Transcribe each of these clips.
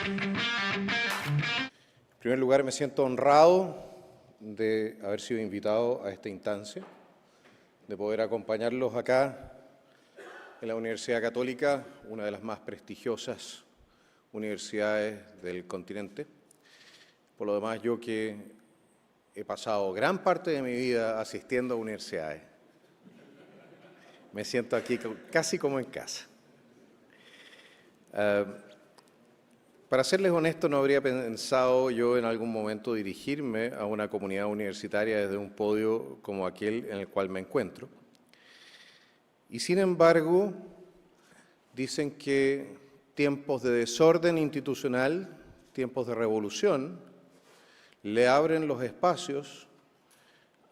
En primer lugar, me siento honrado de haber sido invitado a esta instancia, de poder acompañarlos acá en la Universidad Católica, una de las más prestigiosas universidades del continente. Por lo demás, yo que he pasado gran parte de mi vida asistiendo a universidades, me siento aquí casi como en casa. Para serles honesto, no habría pensado yo en algún momento dirigirme a una comunidad universitaria desde un podio como aquel en el cual me encuentro. Y sin embargo, dicen que tiempos de desorden institucional, tiempos de revolución, le abren los espacios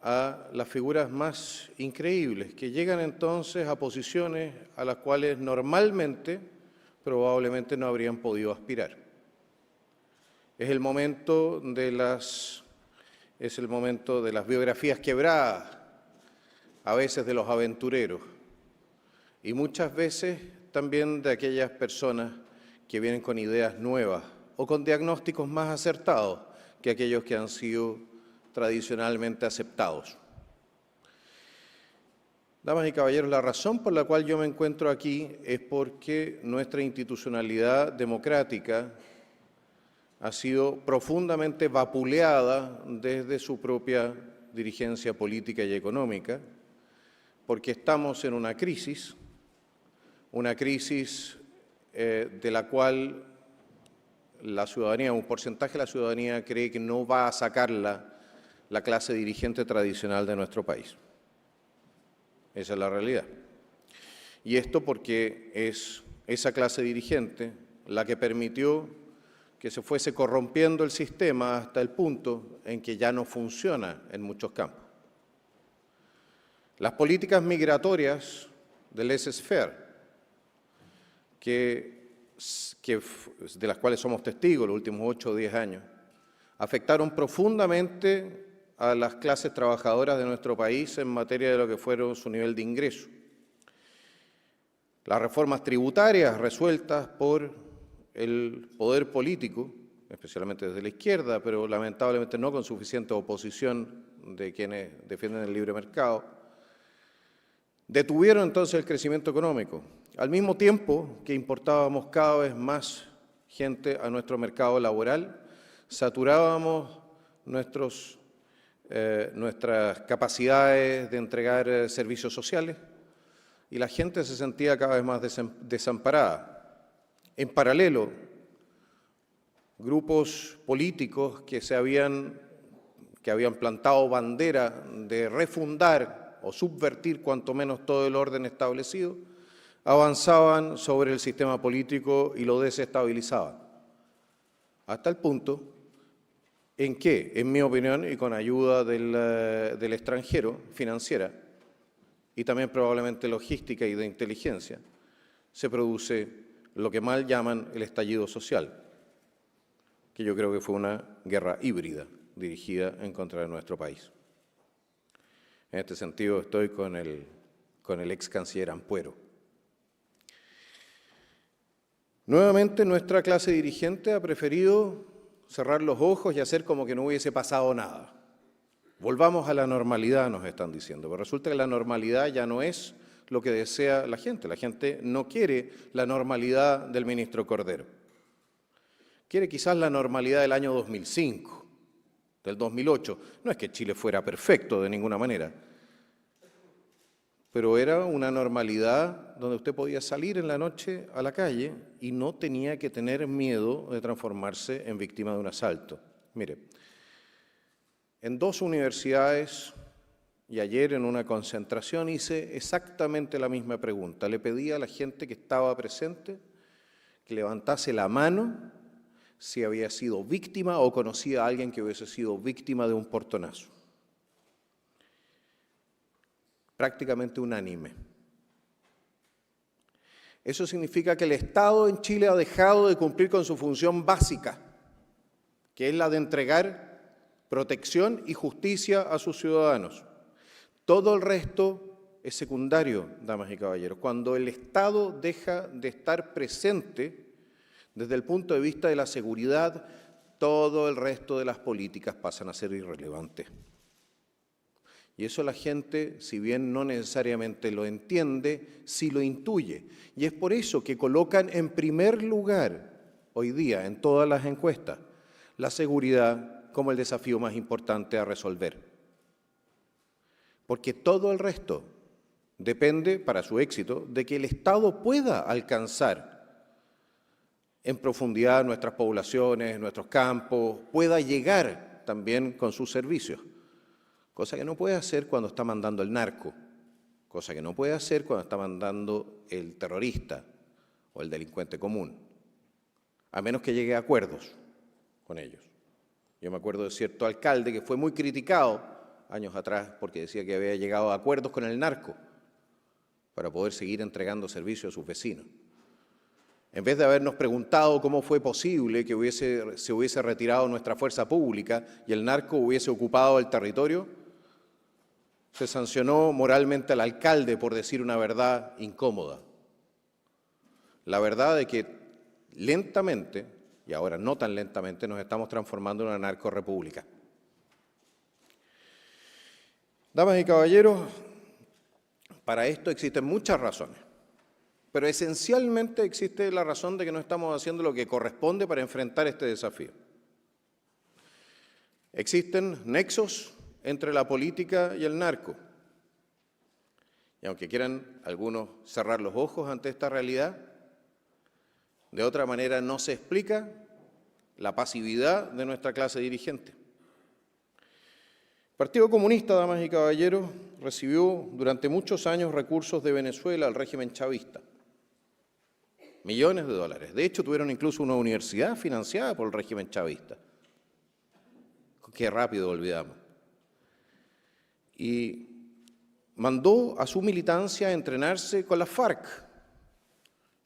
a las figuras más increíbles, que llegan entonces a posiciones a las cuales normalmente probablemente no habrían podido aspirar. Es el momento de las biografías quebradas, a veces de los aventureros, y muchas veces también de aquellas personas que vienen con ideas nuevas o con diagnósticos más acertados que aquellos que han sido tradicionalmente aceptados. Damas y caballeros, la razón por la cual yo me encuentro aquí es porque nuestra institucionalidad democrática ha sido profundamente vapuleada desde su propia dirigencia política y económica, porque estamos en una crisis de la cual la ciudadanía, un porcentaje de la ciudadanía cree que no va a sacarla la clase dirigente tradicional de nuestro país. Esa es la realidad. Y esto porque es esa clase dirigente la que permitió que se fuese corrompiendo el sistema hasta el punto en que ya no funciona en muchos campos. Las políticas migratorias del laissez-faire, de las cuales somos testigos los últimos 8 o 10 años, afectaron profundamente a las clases trabajadoras de nuestro país en materia de lo que fueron su nivel de ingreso. Las reformas tributarias resueltas por el poder político, especialmente desde la izquierda, pero lamentablemente no con suficiente oposición de quienes defienden el libre mercado, detuvieron entonces el crecimiento económico, al mismo tiempo que importábamos cada vez más gente a nuestro mercado laboral, saturábamos nuestras capacidades de entregar servicios sociales y la gente se sentía cada vez más desamparada. En paralelo, grupos políticos que habían plantado bandera de refundar o subvertir cuanto menos todo el orden establecido, avanzaban sobre el sistema político y lo desestabilizaban, hasta el punto en que, en mi opinión, y con ayuda del extranjero, financiera, y también probablemente logística y de inteligencia, se produce lo que mal llaman el estallido social, que yo creo que fue una guerra híbrida dirigida en contra de nuestro país. En este sentido estoy con el ex canciller Ampuero. Nuevamente nuestra clase dirigente ha preferido cerrar los ojos y hacer como que no hubiese pasado nada. Volvamos a la normalidad, nos están diciendo, pero resulta que la normalidad ya no es lo que desea la gente. La gente no quiere la normalidad del ministro Cordero. Quiere quizás la normalidad del año 2005, del 2008. No es que Chile fuera perfecto de ninguna manera, pero era una normalidad donde usted podía salir en la noche a la calle y no tenía que tener miedo de transformarse en víctima de un asalto. Mire, en 2 universidades y ayer en una concentración hice exactamente la misma pregunta. Le pedí a la gente que estaba presente que levantase la mano si había sido víctima o conocía a alguien que hubiese sido víctima de un portonazo. Prácticamente unánime. Eso significa que el Estado en Chile ha dejado de cumplir con su función básica, que es la de entregar protección y justicia a sus ciudadanos. Todo el resto es secundario, damas y caballeros. Cuando el Estado deja de estar presente, Desde el punto de vista de la seguridad, todo el resto de las políticas pasan a ser irrelevantes. Y eso la gente, si bien no necesariamente lo entiende, sí lo intuye. Y es por eso que colocan en primer lugar, hoy día, en todas las encuestas, la seguridad como el desafío más importante a resolver. Porque todo el resto depende, para su éxito, de que el Estado pueda alcanzar en profundidad nuestras poblaciones, nuestros campos, pueda llegar también con sus servicios. Cosa que no puede hacer cuando está mandando el narco, cosa que no puede hacer cuando está mandando el terrorista o el delincuente común, a menos que llegue a acuerdos con ellos. Yo me acuerdo de cierto alcalde que fue muy criticado años atrás porque decía que había llegado a acuerdos con el narco para poder seguir entregando servicios a sus vecinos. En vez de habernos preguntado cómo fue posible que se hubiese retirado nuestra fuerza pública y el narco hubiese ocupado el territorio, se sancionó moralmente al alcalde por decir una verdad incómoda. La verdad de que lentamente, y ahora no tan lentamente, nos estamos transformando en una narcorrepública. Damas y caballeros, para esto existen muchas razones, pero esencialmente existe la razón de que no estamos haciendo lo que corresponde para enfrentar este desafío. Existen nexos entre la política y el narco. Y aunque quieran algunos cerrar los ojos ante esta realidad, de otra manera no se explica la pasividad de nuestra clase dirigente. El Partido Comunista, damas y caballeros, recibió durante muchos años recursos de Venezuela al régimen chavista. Millones de dólares. De hecho, tuvieron incluso una universidad financiada por el régimen chavista. Qué rápido olvidamos. Y mandó a su militancia a entrenarse con la FARC.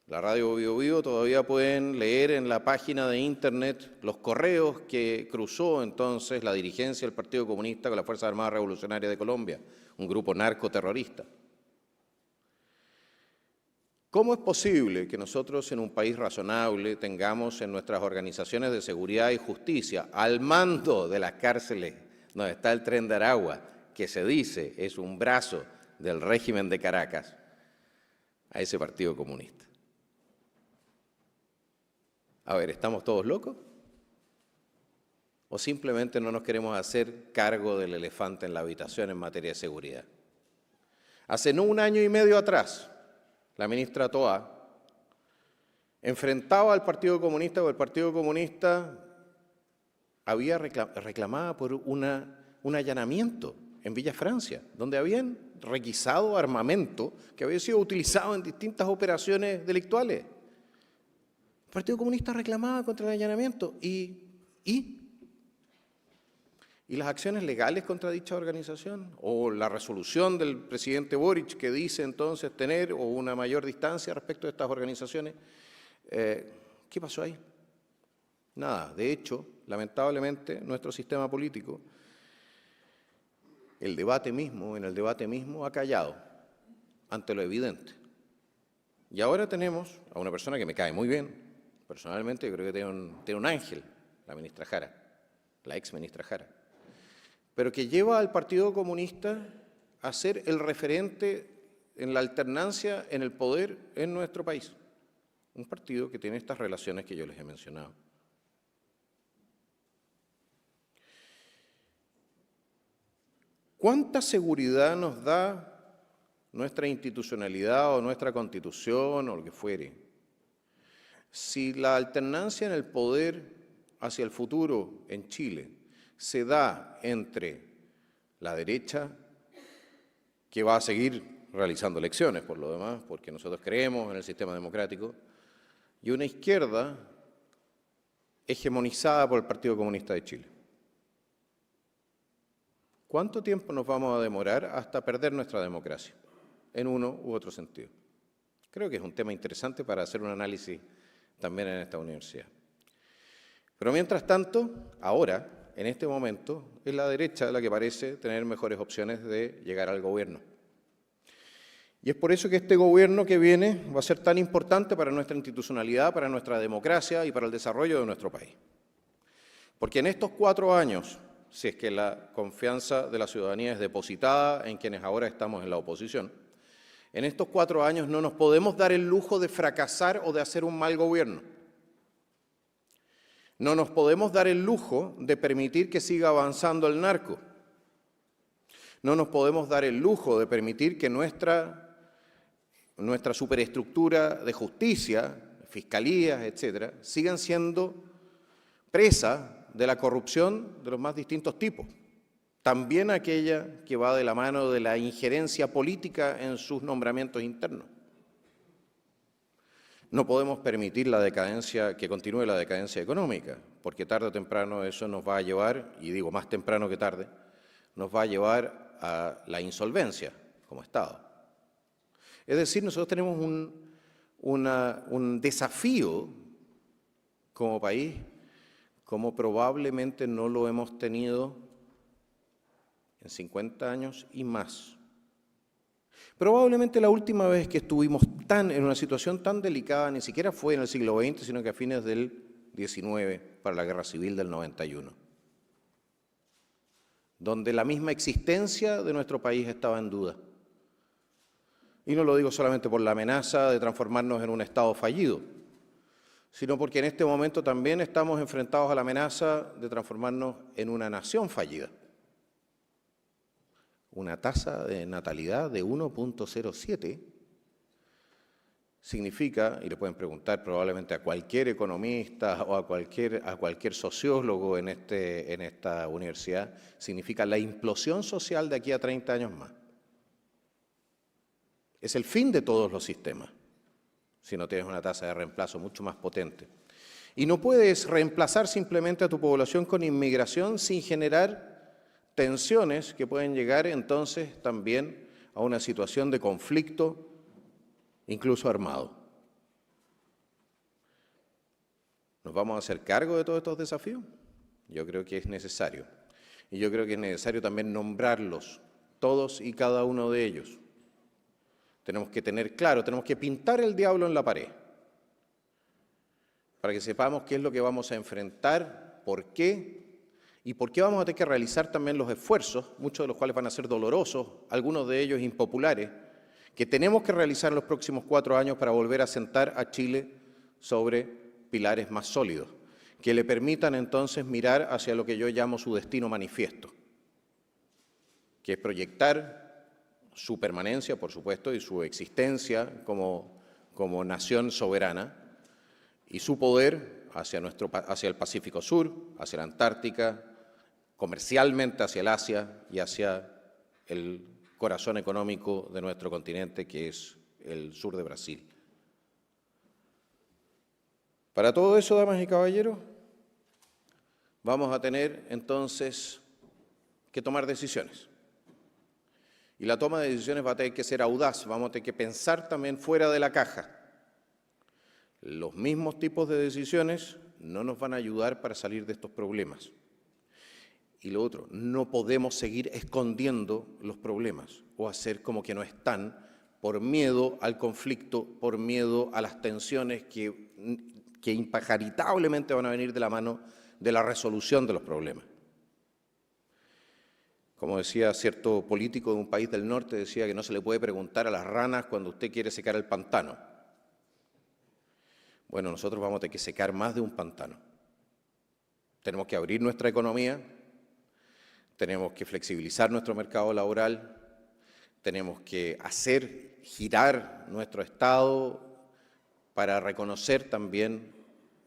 La radio Bío Bío todavía pueden leer en la página de internet los correos que cruzó entonces la dirigencia del Partido Comunista con la Fuerza Armada Revolucionaria de Colombia, un grupo narcoterrorista. ¿Cómo es posible que nosotros en un país razonable tengamos en nuestras organizaciones de seguridad y justicia, al mando de las cárceles donde está el Tren de Aragua, que se dice es un brazo del régimen de Caracas, a ese Partido Comunista? A ver, ¿estamos todos locos? ¿O simplemente no nos queremos hacer cargo del elefante en la habitación en materia de seguridad? Hace no un año y medio atrás, la ministra Toá enfrentaba al Partido Comunista, o el Partido Comunista había reclamado por un allanamiento en Villa Francia, donde habían requisado armamento que había sido utilizado en distintas operaciones delictuales. El Partido Comunista reclamaba contra el allanamiento y las acciones legales contra dicha organización, o la resolución del presidente Boric que dice entonces tener o una mayor distancia respecto de estas organizaciones. ¿Qué pasó ahí? Nada. De hecho, lamentablemente, nuestro sistema político, en el debate mismo ha callado ante lo evidente. Y ahora tenemos a una persona que me cae muy bien. Personalmente, yo creo que tiene un ángel, la ministra Jara, la ex ministra Jara, pero que lleva al Partido Comunista a ser el referente en la alternancia en el poder en nuestro país. Un partido que tiene estas relaciones que yo les he mencionado. ¿Cuánta seguridad nos da nuestra institucionalidad o nuestra Constitución o lo que fuere si la alternancia en el poder hacia el futuro en Chile se da entre la derecha, que va a seguir realizando elecciones por lo demás, porque nosotros creemos en el sistema democrático, y una izquierda hegemonizada por el Partido Comunista de Chile? ¿Cuánto tiempo nos vamos a demorar hasta perder nuestra democracia, en uno u otro sentido? Creo que es un tema interesante para hacer un análisis también en esta universidad. Pero mientras tanto, ahora, en este momento, es la derecha la que parece tener mejores opciones de llegar al gobierno. Y es por eso que este gobierno que viene va a ser tan importante para nuestra institucionalidad, para nuestra democracia y para el desarrollo de nuestro país. Porque en estos 4 años, si es que la confianza de la ciudadanía es depositada en quienes ahora estamos en la oposición, en estos 4 años no nos podemos dar el lujo de fracasar o de hacer un mal gobierno. No nos podemos dar el lujo de permitir que siga avanzando el narco. No nos podemos dar el lujo de permitir que nuestra superestructura de justicia, fiscalías, etcétera, sigan siendo presa de la corrupción de los más distintos tipos. También aquella que va de la mano de la injerencia política en sus nombramientos internos. No podemos permitir que continúe la decadencia económica, porque tarde o temprano eso nos va a llevar, y digo más temprano que tarde, nos va a llevar a la insolvencia como Estado. Es decir, nosotros tenemos un desafío como país, como probablemente no lo hemos tenido en 50 años y más. Probablemente la última vez que estuvimos en una situación tan delicada ni siquiera fue en el siglo XX, sino que a fines del XIX, para la Guerra Civil del 91, donde la misma existencia de nuestro país estaba en duda. Y no lo digo solamente por la amenaza de transformarnos en un Estado fallido, sino porque en este momento también estamos enfrentados a la amenaza de transformarnos en una nación fallida. Una tasa de natalidad de 1.07 significa, y le pueden preguntar probablemente a cualquier economista o a cualquier sociólogo en esta universidad, significa la implosión social de aquí a 30 años más. Es el fin de todos los sistemas, si no tienes una tasa de reemplazo mucho más potente. Y no puedes reemplazar simplemente a tu población con inmigración sin generar tensiones que pueden llegar entonces también a una situación de conflicto, incluso armado. ¿Nos vamos a hacer cargo de todos estos desafíos? Yo creo que es necesario. Y yo creo que es necesario también nombrarlos, todos y cada uno de ellos. Tenemos que tener claro, tenemos que pintar el diablo en la pared, para que sepamos qué es lo que vamos a enfrentar, por qué, y por qué vamos a tener que realizar también los esfuerzos, muchos de los cuales van a ser dolorosos, algunos de ellos impopulares, que tenemos que realizar en los próximos 4 años para volver a sentar a Chile sobre pilares más sólidos, que le permitan entonces mirar hacia lo que yo llamo su destino manifiesto, que es proyectar su permanencia, por supuesto, y su existencia como nación soberana, y su poder hacia el Pacífico Sur, hacia la Antártica, comercialmente hacia el Asia y hacia el corazón económico de nuestro continente, que es el sur de Brasil. Para todo eso, damas y caballeros, vamos a tener entonces que tomar decisiones. Y la toma de decisiones va a tener que ser audaz, vamos a tener que pensar también fuera de la caja. Los mismos tipos de decisiones no nos van a ayudar para salir de estos problemas. Y lo otro, no podemos seguir escondiendo los problemas o hacer como que no están por miedo al conflicto, por miedo a las tensiones que impajaritablemente van a venir de la mano de la resolución de los problemas. Como decía cierto político de un país del norte, decía que no se le puede preguntar a las ranas cuando usted quiere secar el pantano. Bueno, nosotros vamos a tener que secar más de un pantano. Tenemos que abrir nuestra economía, tenemos que flexibilizar nuestro mercado laboral, tenemos que hacer girar nuestro Estado para reconocer también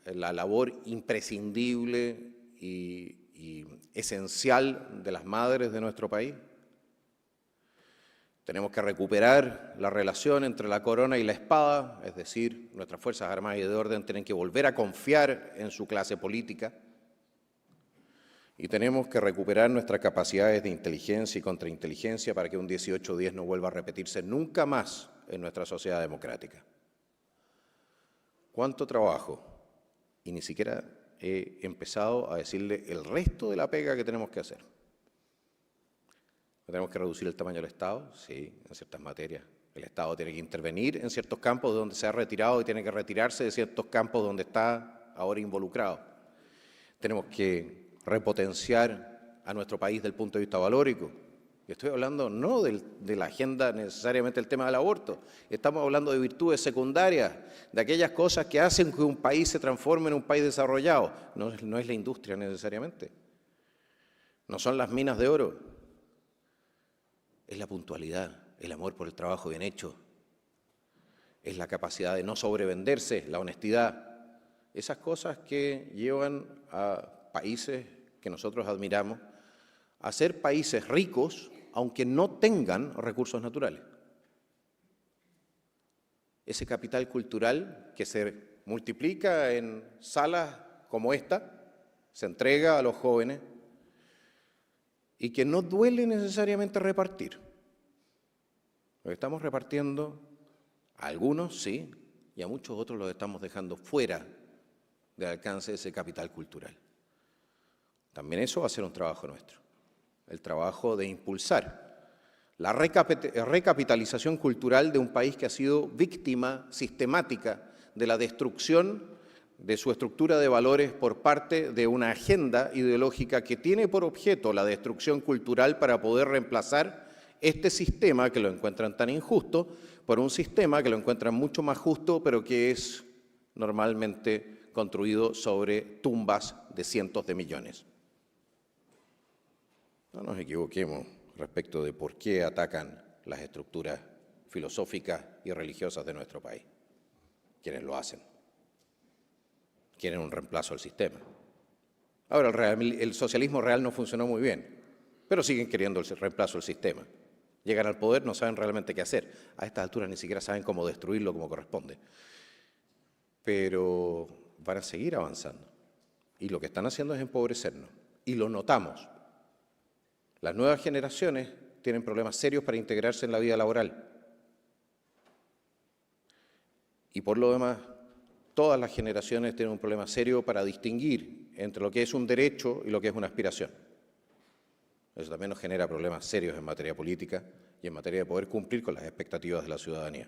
la labor imprescindible y esencial de las madres de nuestro país. Tenemos que recuperar la relación entre la corona y la espada, es decir, nuestras Fuerzas Armadas y de Orden tienen que volver a confiar en su clase política. Y tenemos que recuperar nuestras capacidades de inteligencia y contrainteligencia para que un 1810 no vuelva a repetirse nunca más en nuestra sociedad democrática. ¿Cuánto trabajo? Y ni siquiera he empezado a decirle el resto de la pega que tenemos que hacer. ¿Tenemos que reducir el tamaño del Estado? Sí, en ciertas materias. El Estado tiene que intervenir en ciertos campos donde se ha retirado y tiene que retirarse de ciertos campos donde está ahora involucrado. Tenemos que repotenciar a nuestro país desde el punto de vista valórico. Estoy hablando no de la agenda necesariamente del tema del aborto, estamos hablando de virtudes secundarias, de aquellas cosas que hacen que un país se transforme en un país desarrollado. No es la industria necesariamente, no son las minas de oro, es la puntualidad, el amor por el trabajo bien hecho, es la capacidad de no sobrevenderse, la honestidad, esas cosas que llevan a países que nosotros admiramos a ser países ricos, aunque no tengan recursos naturales. Ese capital cultural que se multiplica en salas como esta, se entrega a los jóvenes y que no duele necesariamente repartir. Lo estamos repartiendo a algunos, sí, y a muchos otros los estamos dejando fuera del alcance de ese capital cultural. También eso va a ser un trabajo nuestro. El trabajo de impulsar la recapitalización cultural de un país que ha sido víctima sistemática de la destrucción de su estructura de valores por parte de una agenda ideológica que tiene por objeto la destrucción cultural para poder reemplazar este sistema que lo encuentran tan injusto por un sistema que lo encuentran mucho más justo, pero que es normalmente construido sobre tumbas de cientos de millones. No nos equivoquemos respecto de por qué atacan las estructuras filosóficas y religiosas de nuestro país. Quienes lo hacen. Quieren un reemplazo al sistema. Ahora, el socialismo real no funcionó muy bien, pero siguen queriendo el reemplazo al sistema. Llegan al poder, no saben realmente qué hacer. A estas alturas ni siquiera saben cómo destruirlo como corresponde. Pero van a seguir avanzando. Y lo que están haciendo es empobrecernos. Y lo notamos. Las nuevas generaciones tienen problemas serios para integrarse en la vida laboral. Y por lo demás, todas las generaciones tienen un problema serio para distinguir entre lo que es un derecho y lo que es una aspiración. Eso también nos genera problemas serios en materia política y en materia de poder cumplir con las expectativas de la ciudadanía.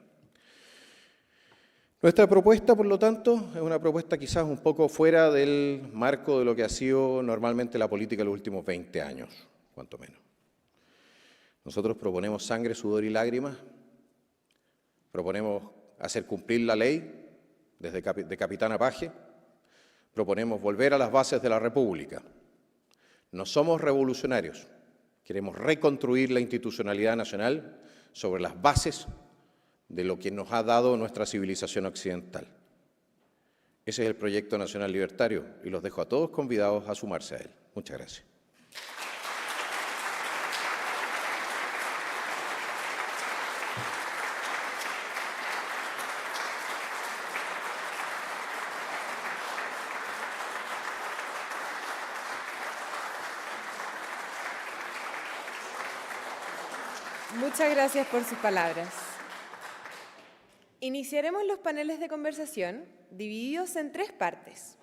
Nuestra propuesta, por lo tanto, es una propuesta quizás un poco fuera del marco de lo que ha sido normalmente la política en los últimos 20 años. Cuanto menos. Nosotros proponemos sangre, sudor y lágrimas, proponemos hacer cumplir la ley desde de capitán a paje, proponemos volver a las bases de la República. No somos revolucionarios, queremos reconstruir la institucionalidad nacional sobre las bases de lo que nos ha dado nuestra civilización occidental. Ese es el proyecto nacional libertario y los dejo a todos convidados a sumarse a él. Muchas gracias. Muchas gracias por sus palabras. Iniciaremos los paneles de conversación divididos en 3 partes.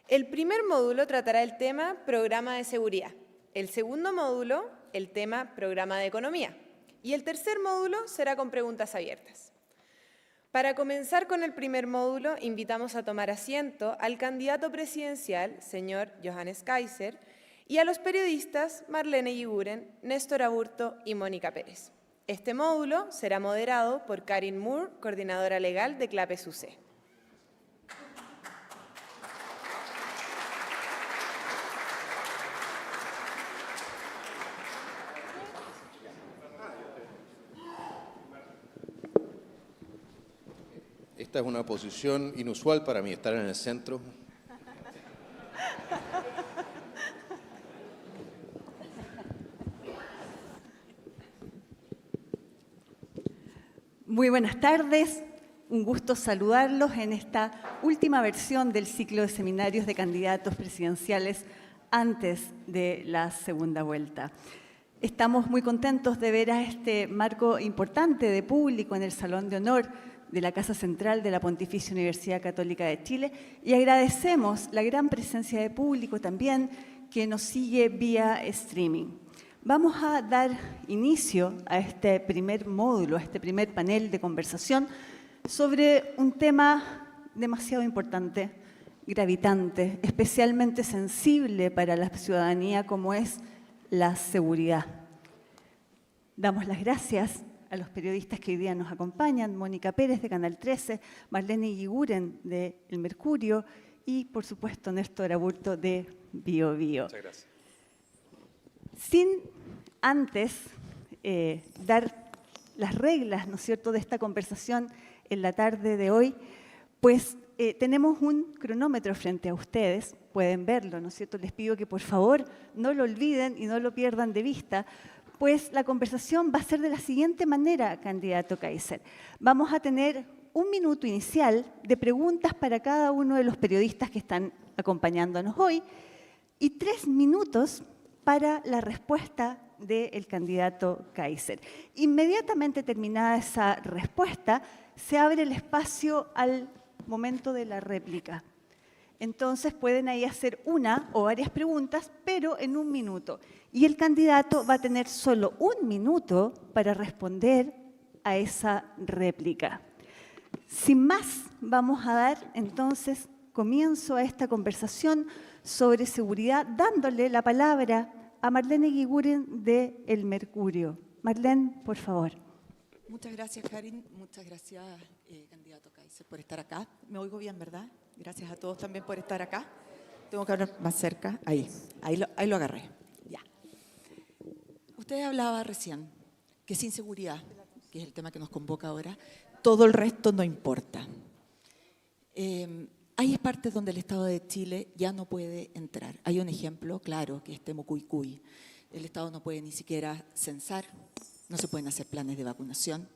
El primer módulo tratará el tema Programa de Seguridad. El segundo módulo, el tema Programa de Economía. Y el tercer módulo será con preguntas abiertas. Para comenzar con el primer módulo, invitamos a tomar asiento al candidato presidencial, señor Johannes Kaiser, y a los periodistas Marlene Yiguren, Néstor Aburto y Mónica Pérez. Este módulo será moderado por Karin Moore, coordinadora legal de CLAPES-UC. Esta es una posición inusual para mí, estar en el centro. Muy buenas tardes, un gusto saludarlos en esta última versión del ciclo de seminarios de candidatos presidenciales antes de la segunda vuelta. Estamos muy contentos de ver a este marco importante de público en el Salón de Honor de la Casa Central de la Pontificia Universidad Católica de Chile y agradecemos la gran presencia de público también que nos sigue vía streaming. Vamos a dar inicio a este primer módulo, a este primer panel de conversación sobre un tema demasiado importante, gravitante, especialmente sensible para la ciudadanía como es la seguridad. Damos las gracias a los periodistas que hoy día nos acompañan, Mónica Pérez de Canal 13, Marlene Iguiguren de El Mercurio y, por supuesto, Néstor Aburto de Bio Bio. Muchas gracias. Sin antes dar las reglas, ¿no es cierto?, de esta conversación en la tarde de hoy, pues tenemos un cronómetro frente a ustedes, pueden verlo, ¿no es cierto? Les pido que por favor no lo olviden y no lo pierdan de vista, pues la conversación va a ser de la siguiente manera, candidato Kaiser. Vamos a tener un minuto inicial de preguntas para cada uno de los periodistas que están acompañándonos hoy y 3 minutos para la respuesta del candidato Kaiser. Inmediatamente terminada esa respuesta, se abre el espacio al momento de la réplica. Entonces pueden ahí hacer una o varias preguntas, pero en 1 minuto. Y el candidato va a tener solo 1 minuto para responder a esa réplica. Sin más, vamos a dar entonces comienzo a esta conversación sobre seguridad, dándole la palabra a Marlene Iguiguren de El Mercurio. Marlene, por favor. Muchas gracias, Karin. Muchas gracias, candidato Kaiser, por estar acá. Me oigo bien, ¿verdad? Gracias a todos también por estar acá. Tengo que hablar más cerca. Ahí lo agarré. Ya. Usted hablaba recién que sin seguridad, que es el tema que nos convoca ahora, todo el resto no importa. Hay partes donde el Estado de Chile ya no puede entrar. Hay un ejemplo claro, que es Temucuicui. El Estado no puede ni siquiera censar, no se pueden hacer planes de vacunación.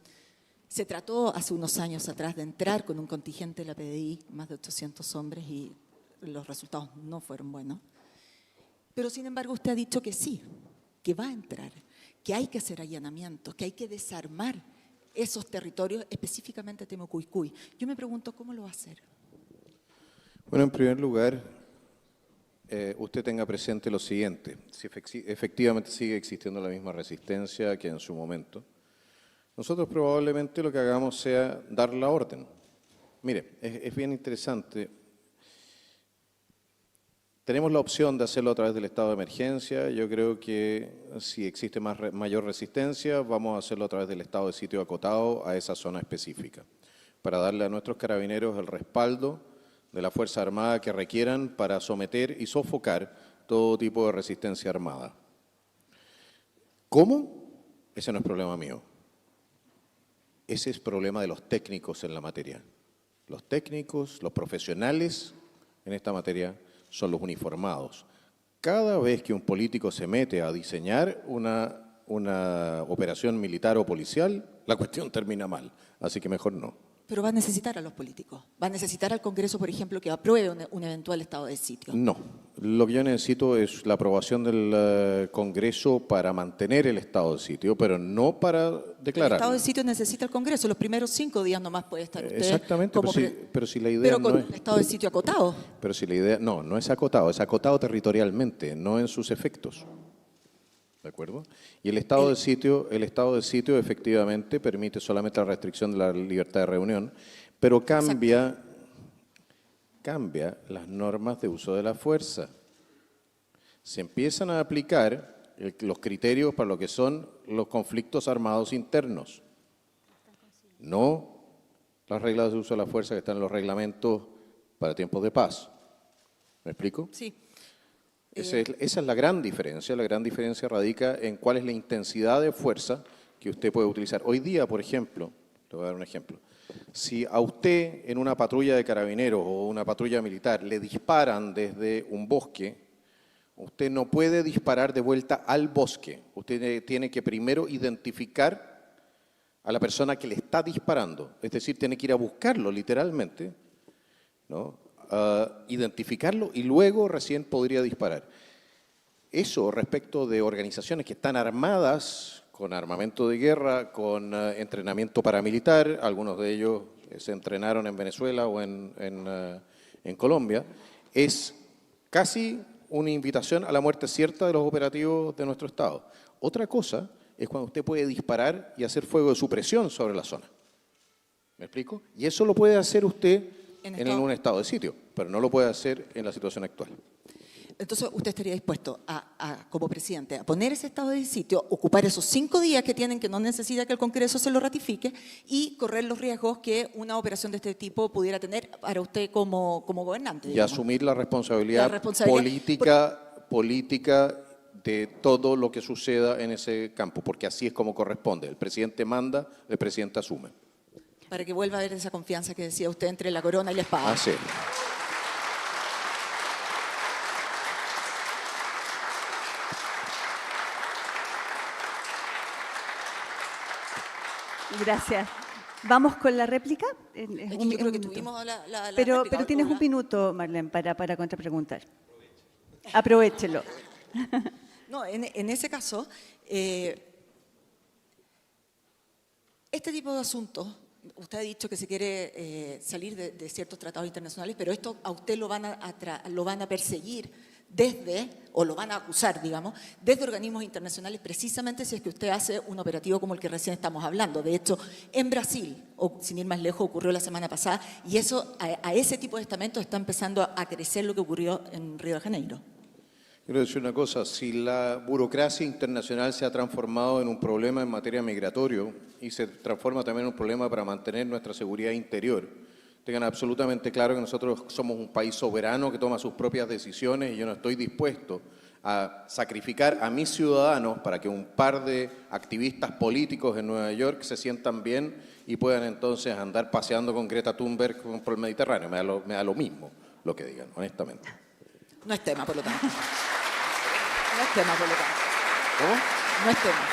Se trató hace unos años atrás de entrar con un contingente de la PDI, más de 800 hombres, y los resultados no fueron buenos. Pero sin embargo usted ha dicho que sí, que va a entrar, que hay que hacer allanamientos, que hay que desarmar esos territorios, específicamente Temucuicui. Yo me pregunto, ¿cómo lo va a hacer? Bueno, en primer lugar, usted tenga presente lo siguiente. Si efectivamente sigue existiendo la misma resistencia que en su momento, nosotros probablemente lo que hagamos sea dar la orden. Mire, es bien interesante. Tenemos la opción de hacerlo a través del estado de emergencia. Yo creo que si existe mayor resistencia, vamos a hacerlo a través del estado de sitio acotado a esa zona específica, para darle a nuestros carabineros el respaldo de la Fuerza Armada que requieran para someter y sofocar todo tipo de resistencia armada. ¿Cómo? Ese no es problema mío. Ese es problema de los técnicos en la materia. Los técnicos, los profesionales en esta materia son los uniformados. Cada vez que un político se mete a diseñar una operación militar o policial, la cuestión termina mal. Así que mejor no. Pero va a necesitar a los políticos. Va a necesitar al Congreso, por ejemplo, que apruebe un eventual estado de sitio. No. Lo que yo necesito es la aprobación del Congreso para mantener el estado de sitio, pero no para declarar. El estado de sitio necesita el Congreso. Los primeros 5 días nomás puede estar usted. Exactamente, pero si la idea pero con no es... un estado de sitio acotado. Pero si la idea... No es acotado territorialmente, no en sus efectos. ¿De acuerdo? Y el estado de sitio efectivamente permite solamente la restricción de la libertad de reunión, pero cambia las normas de uso de la fuerza. Se empiezan a aplicar los criterios para lo que son los conflictos armados internos, no las reglas de uso de la fuerza que están en los reglamentos para tiempos de paz. ¿Me explico? Sí. Esa es la gran diferencia. La gran diferencia radica en cuál es la intensidad de fuerza que usted puede utilizar. Hoy día, por ejemplo, le voy a dar un ejemplo. Si a usted en una patrulla de carabineros o una patrulla militar le disparan desde un bosque, usted no puede disparar de vuelta al bosque. Usted tiene que primero identificar a la persona que le está disparando. Es decir, tiene que ir a buscarlo literalmente, ¿no? Identificarlo y luego recién podría disparar. Eso respecto de organizaciones que están armadas con armamento de guerra, con entrenamiento paramilitar, algunos de ellos se entrenaron en Venezuela o en Colombia, es casi una invitación a la muerte cierta de los operativos de nuestro Estado. Otra cosa es cuando usted puede disparar y hacer fuego de supresión sobre la zona. ¿Me explico? Y eso lo puede hacer usted en un estado de sitio, pero no lo puede hacer en la situación actual. Entonces, ¿usted estaría dispuesto como presidente, a poner ese estado de sitio, ocupar esos 5 días que tienen, que no necesita que el Congreso se lo ratifique, y correr los riesgos que una operación de este tipo pudiera tener para usted como gobernante? Y digamos? asumir la responsabilidad política de todo lo que suceda en ese campo, porque así es como corresponde. El presidente manda, el presidente asume. Para que vuelva a haber esa confianza que decía usted entre la corona y la espada. Así es. Gracias. ¿Vamos con la réplica? Es que yo creo que tuvimos la pero réplica. tienes un minuto, Marlene, para contrapreguntar. Aprovechelo. No, en ese caso, este tipo de asuntos, usted ha dicho que se quiere salir de ciertos tratados internacionales, pero esto a usted lo van a perseguir o lo van a acusar, digamos, desde organismos internacionales, precisamente si es que usted hace un operativo como el que recién estamos hablando. De hecho, en Brasil, o sin ir más lejos, ocurrió la semana pasada, y eso, a ese tipo de estamentos está empezando a crecer lo que ocurrió en Río de Janeiro. Quiero decir una cosa, si la burocracia internacional se ha transformado en un problema en materia migratorio y se transforma también en un problema para mantener nuestra seguridad interior, tengan absolutamente claro que nosotros somos un país soberano que toma sus propias decisiones y yo no estoy dispuesto a sacrificar a mis ciudadanos para que un par de activistas políticos en Nueva York se sientan bien y puedan entonces andar paseando con Greta Thunberg por el Mediterráneo. Me da lo mismo lo que digan, honestamente. No es tema, por lo tanto. No es tema, por lo tanto. ¿Cómo? No es tema.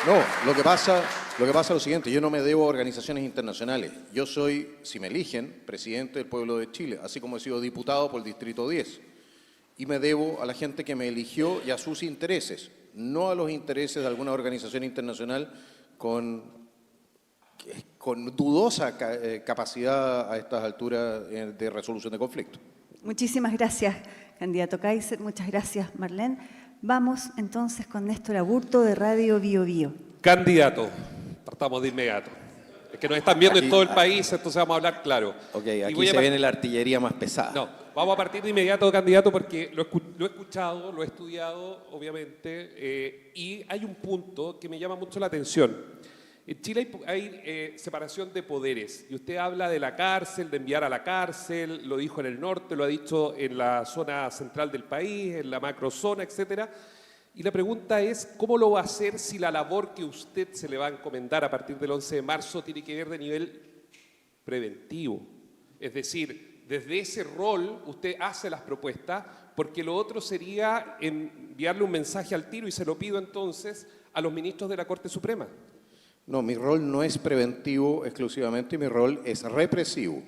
No, lo que pasa es lo siguiente, yo no me debo a organizaciones internacionales. Yo soy, si me eligen, presidente del pueblo de Chile, así como he sido diputado por el Distrito 10. Y me debo a la gente que me eligió y a sus intereses, no a los intereses de alguna organización internacional con dudosa capacidad a estas alturas de resolución de conflictos. Muchísimas gracias, candidato Kaiser. Muchas gracias, Marlene. Vamos entonces con Néstor Aburto de Radio Bio Bio. Candidato, partamos de inmediato. Es que nos están viendo en todo el país, entonces vamos a hablar claro. Ok, aquí se viene la artillería más pesada. No, vamos a partir de inmediato, candidato, porque lo he escuchado, lo he estudiado, obviamente, y hay un punto que me llama mucho la atención. En Chile hay separación de poderes, y usted habla de la cárcel, de enviar a la cárcel, lo dijo en el norte, lo ha dicho en la zona central del país, en la macrozona, etcétera. Y la pregunta es, ¿cómo lo va a hacer si la labor que usted se le va a encomendar a partir del 11 de marzo tiene que ver de nivel preventivo? Es decir, desde ese rol usted hace las propuestas, porque lo otro sería enviarle un mensaje al tiro, y se lo pido entonces a los ministros de la Corte Suprema. No, mi rol no es preventivo exclusivamente, mi rol es represivo.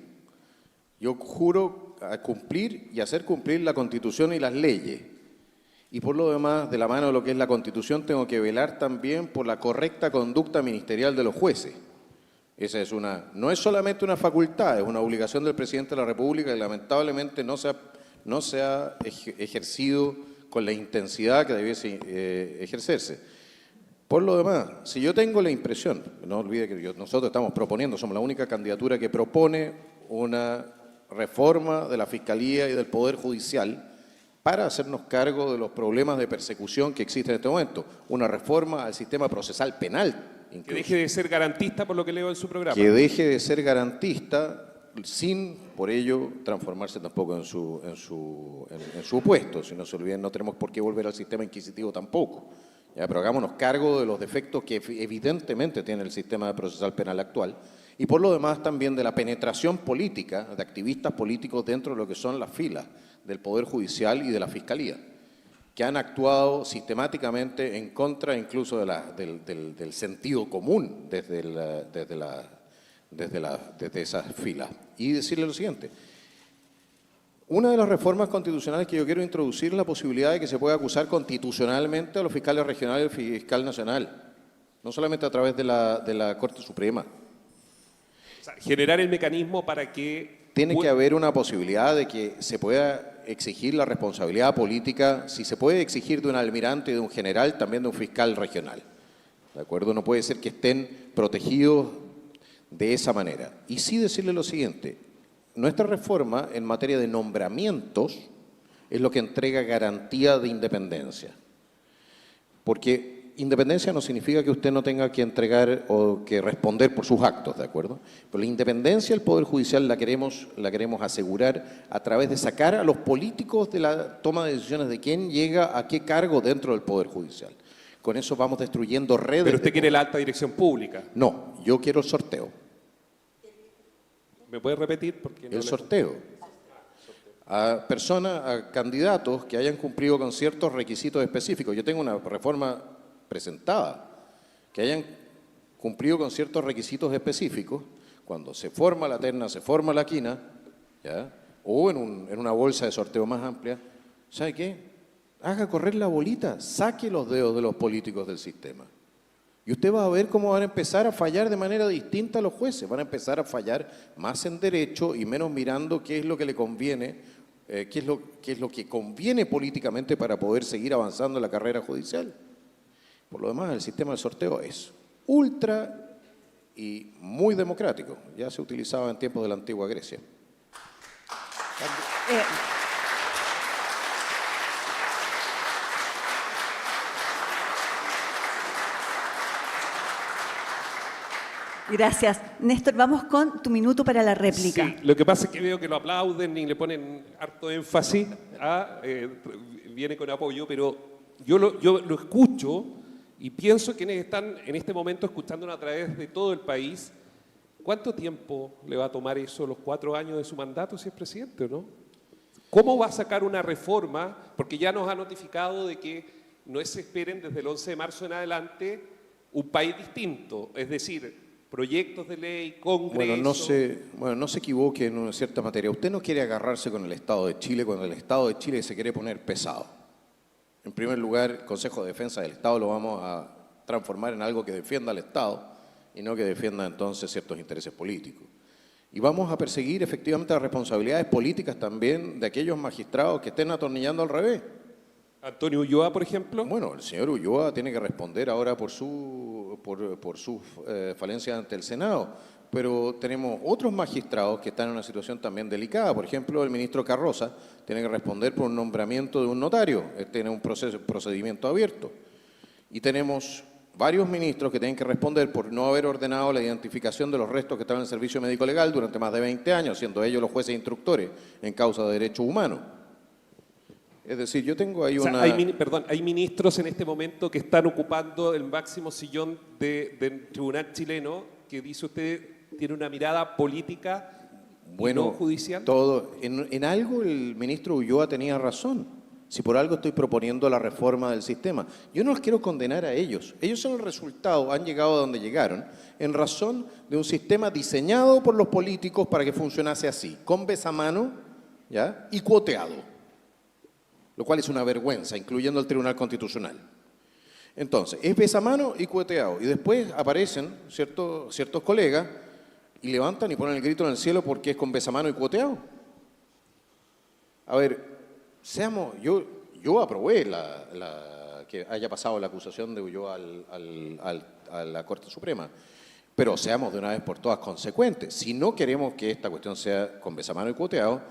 Yo juro a cumplir y hacer cumplir la Constitución y las leyes. Y por lo demás, de la mano de lo que es la Constitución, tengo que velar también por la correcta conducta ministerial de los jueces. Esa es no es solamente una facultad, es una obligación del presidente de la República que lamentablemente no se ha ejercido con la intensidad que debiese ejercerse. Por lo demás, si yo tengo la impresión, no olvide que nosotros estamos proponiendo, somos la única candidatura que propone una reforma de la Fiscalía y del Poder Judicial para hacernos cargo de los problemas de persecución que existen en este momento. Una reforma al sistema procesal penal. Incluso. Que deje de ser garantista, por lo que leo en su programa. Que deje de ser garantista sin, por ello, transformarse tampoco en su puesto. Si no se olviden, no tenemos por qué volver al sistema inquisitivo tampoco. Ya, pero hagámonos cargo de los defectos que evidentemente tiene el sistema procesal penal actual y por lo demás también de la penetración política de activistas políticos dentro de lo que son las filas del Poder Judicial y de la Fiscalía, que han actuado sistemáticamente en contra incluso del sentido común desde esas filas. Y decirle lo siguiente. Una de las reformas constitucionales que yo quiero introducir es la posibilidad de que se pueda acusar constitucionalmente a los fiscales regionales y al fiscal nacional, no solamente a través de la Corte Suprema. O sea, generar el mecanismo para que tiene que haber una posibilidad de que se pueda exigir la responsabilidad política, si se puede exigir de un almirante, de un general, también de un fiscal regional. ¿De acuerdo? No puede ser que estén protegidos de esa manera. Y sí decirle lo siguiente, nuestra reforma en materia de nombramientos es lo que entrega garantía de independencia. Porque independencia no significa que usted no tenga que entregar o que responder por sus actos, ¿de acuerdo? Pero la independencia del Poder Judicial la queremos asegurar a través de sacar a los políticos de la toma de decisiones de quién llega a qué cargo dentro del Poder Judicial. Con eso vamos destruyendo redes. Pero usted quiere la alta dirección pública. No, yo quiero el sorteo. ¿Me puede repetir? Porque no El sorteo. A personas, a candidatos que hayan cumplido con ciertos requisitos específicos. Yo tengo una reforma presentada, que hayan cumplido con ciertos requisitos específicos, cuando se forma la terna, se forma la quina, ¿ya? O en una bolsa de sorteo más amplia, ¿sabe qué? Haga correr la bolita, saque los dedos de los políticos del sistema. Y usted va a ver cómo van a empezar a fallar de manera distinta a los jueces, van a empezar a fallar más en derecho y menos mirando qué es lo que le conviene, qué es lo que conviene políticamente para poder seguir avanzando en la carrera judicial. Por lo demás, el sistema de sorteo es ultra y muy democrático. Ya se utilizaba en tiempos de la antigua Grecia. Gracias. Néstor, vamos con tu minuto para la réplica. Sí, lo que pasa es que veo que lo aplauden y le ponen harto énfasis, viene con apoyo, pero yo lo escucho y pienso que quienes están en este momento escuchándonos a través de todo el país, ¿cuánto tiempo le va a tomar eso, los 4 años de su mandato, si es presidente o no? ¿Cómo va a sacar una reforma? Porque ya nos ha notificado de que no se esperen desde el 11 de marzo en adelante un país distinto, es decir, proyectos de ley, Congreso. Bueno, no se equivoque en una cierta materia. Usted no quiere agarrarse con el Estado de Chile cuando el Estado de Chile se quiere poner pesado. En primer lugar, el Consejo de Defensa del Estado lo vamos a transformar en algo que defienda al Estado y no que defienda entonces ciertos intereses políticos. Y vamos a perseguir efectivamente las responsabilidades políticas también de aquellos magistrados que estén atornillando al revés. Antonio Ulloa, por ejemplo. Bueno, el señor Ulloa tiene que responder ahora por su falencia ante el Senado, pero tenemos otros magistrados que están en una situación también delicada. Por ejemplo, el ministro Carroza tiene que responder por un nombramiento de un notario, tiene un procedimiento abierto. Y tenemos varios ministros que tienen que responder por no haber ordenado la identificación de los restos que estaban en el servicio médico legal durante más de 20 años, siendo ellos los jueces instructores en causa de derechos humanos. Es decir, yo tengo ahí hay ministros en este momento que están ocupando el máximo sillón del tribunal chileno, que dice usted tiene una mirada política y no judicial. En algo el ministro Ulloa tenía razón. Si por algo estoy proponiendo la reforma del sistema. Yo no los quiero condenar a ellos. Ellos son el resultado, han llegado a donde llegaron, en razón de un sistema diseñado por los políticos para que funcionase así, con besamano, ¿ya? Y cuoteado. Lo cual es una vergüenza, incluyendo el Tribunal Constitucional. Entonces, es besamano y cueteado. Y después aparecen ciertos colegas y levantan y ponen el grito en el cielo porque es con besamano y cuoteado. A ver, yo aprobé que haya pasado la acusación de Ulloa a la Corte Suprema, pero seamos de una vez por todas consecuentes. Si no queremos que esta cuestión sea con besamano y cuoteado,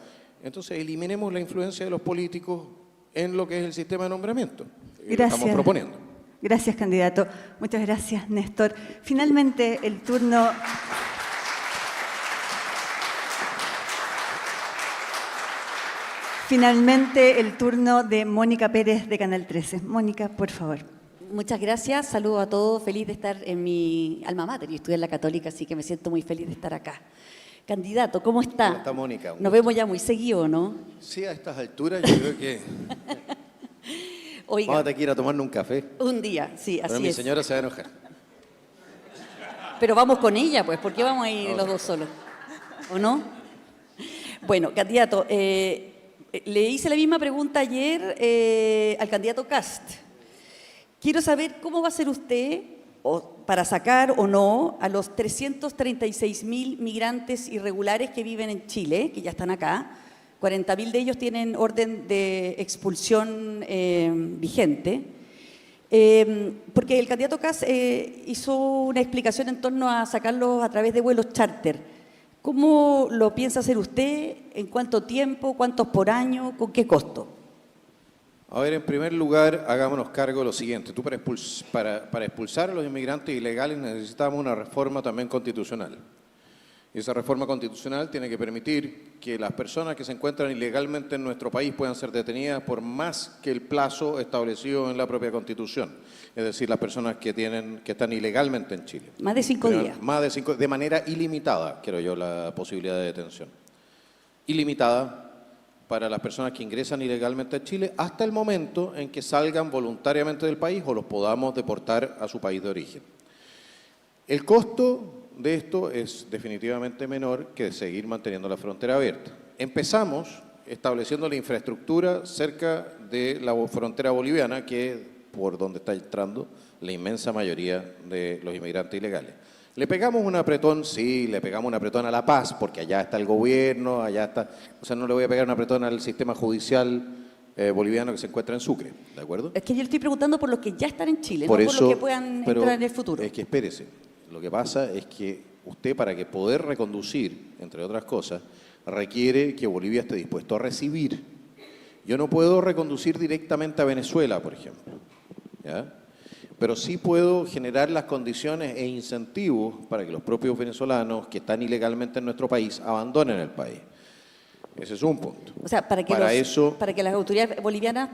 entonces eliminemos la influencia de los políticos en lo que es el sistema de nombramiento. Gracias. Estamos proponiendo. Gracias, candidato. Muchas gracias, Néstor. Finalmente, el turno... de Mónica Pérez de Canal 13. Mónica, por favor. Muchas gracias, saludo a todos, feliz de estar en mi alma mater. Yo estudié en la Católica, así que me siento muy feliz de estar acá. Candidato, ¿cómo está? ¿Cómo está, Mónica? Nos vemos ya muy seguido, ¿no? Sí, a estas alturas yo creo que Oiga, vamos a tener que ir a tomarnos un café. un día, sí, Pero así mi es. señora se va a enojar. Pero vamos con ella, pues, ¿por qué vamos a ir los dos solos? ¿O no? Bueno, candidato, le hice la misma pregunta ayer al candidato Kast. Quiero saber cómo va a ser usted para sacar o no a los 336.000 migrantes irregulares que viven en Chile, que ya están acá. 40.000 de ellos tienen orden de expulsión vigente. Porque el candidato Kast hizo una explicación en torno a sacarlos a través de vuelos charter. ¿Cómo lo piensa hacer usted? ¿En cuánto tiempo? ¿Cuántos por año? ¿Con qué costo? A ver, en primer lugar, hagámonos cargo de lo siguiente. Tú para expulsar a los inmigrantes ilegales necesitamos una reforma también constitucional. Y esa reforma constitucional tiene que permitir que las personas que se encuentran ilegalmente en nuestro país puedan ser detenidas por más que el plazo establecido en la propia Constitución. Es decir, las personas que están ilegalmente en Chile. Más de 5 días. Más de 5, de manera ilimitada, quiero yo, la posibilidad de detención. Ilimitada para las personas que ingresan ilegalmente a Chile hasta el momento en que salgan voluntariamente del país o los podamos deportar a su país de origen. El costo de esto es definitivamente menor que seguir manteniendo la frontera abierta. Empezamos estableciendo la infraestructura cerca de la frontera boliviana, que es por donde está entrando la inmensa mayoría de los inmigrantes ilegales. ¿Le pegamos un apretón? Sí, le pegamos un apretón a La Paz, porque allá está el gobierno, allá está... O sea, no le voy a pegar un apretón al sistema judicial boliviano que se encuentra en Sucre, ¿de acuerdo? Es que yo le estoy preguntando por los que ya están en Chile, Por no eso, por los que puedan pero entrar en el futuro. Es que espérese, lo que pasa es que usted, para que poder reconducir, entre otras cosas, requiere que Bolivia esté dispuesto a recibir. Yo no puedo reconducir directamente a Venezuela, por ejemplo, ¿ya? Pero sí puedo generar las condiciones e incentivos para que los propios venezolanos que están ilegalmente en nuestro país abandonen el país. Ese es un punto. O sea, para que las autoridades bolivianas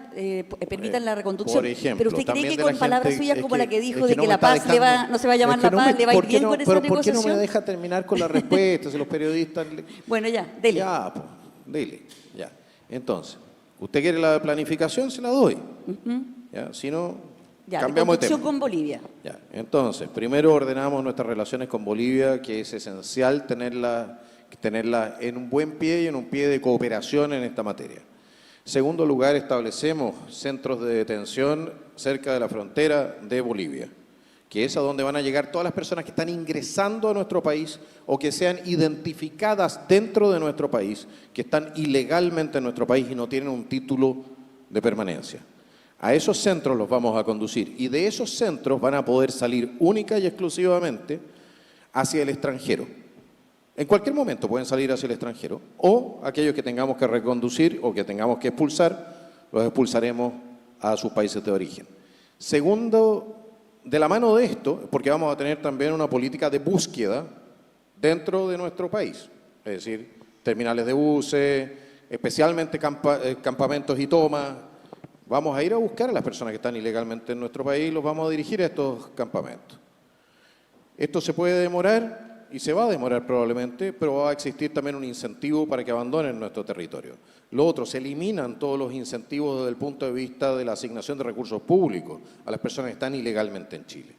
permitan la reconducción. Por ejemplo, pero usted cree también que de con la palabras gente- suyas es como la que es dijo de no que me La está Paz no se va a llamar es que La Paz, le va a ir bien con esa ¿por qué no negociación? me deja terminar con la respuesta? Si los periodistas... Bueno, ya, dele. Ya, pues, dele, ya. Entonces, ¿usted quiere la planificación? Se la doy. Ya, si no, Ya, cambiamos de reconducción tema. con Bolivia. Ya, entonces, primero ordenamos nuestras relaciones con Bolivia, que es esencial tenerla en un buen pie y en un pie de cooperación en esta materia. Segundo lugar, establecemos centros de detención cerca de la frontera de Bolivia, que es a donde van a llegar todas las personas que están ingresando a nuestro país o que sean identificadas dentro de nuestro país, que están ilegalmente en nuestro país y no tienen un título de permanencia. A esos centros los vamos a conducir y de esos centros van a poder salir única y exclusivamente hacia el extranjero. En cualquier momento pueden salir hacia el extranjero o aquellos que tengamos que reconducir o que tengamos que expulsar, los expulsaremos a sus países de origen. Segundo, de la mano de esto, porque vamos a tener también una política de búsqueda dentro de nuestro país, es decir, terminales de buses, especialmente campamentos y tomas. Vamos a ir a buscar a las personas que están ilegalmente en nuestro país y los vamos a dirigir a estos campamentos. Esto se puede demorar y se va a demorar probablemente, pero va a existir también un incentivo para que abandonen nuestro territorio. Lo otro, se eliminan todos los incentivos desde el punto de vista de la asignación de recursos públicos a las personas que están ilegalmente en Chile.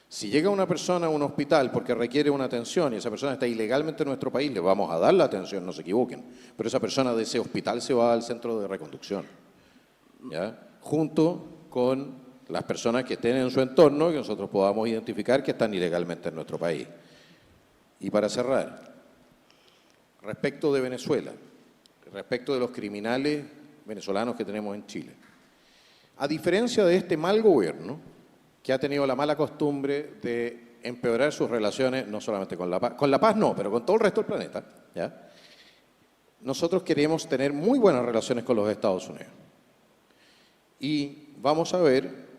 Si llega una persona a un hospital porque requiere una atención y esa persona está ilegalmente en nuestro país, le vamos a dar la atención, no se equivoquen, pero esa persona de ese hospital se va al centro de reconducción, ¿ya? Junto con las personas que estén en su entorno, que nosotros podamos identificar que están ilegalmente en nuestro país. Y para cerrar, respecto de Venezuela, respecto de los criminales venezolanos que tenemos en Chile, a diferencia de este mal gobierno, que ha tenido la mala costumbre de empeorar sus relaciones, no solamente con La Paz no, pero con todo el resto del planeta, ¿ya? Nosotros queremos tener muy buenas relaciones con los Estados Unidos. Y vamos a ver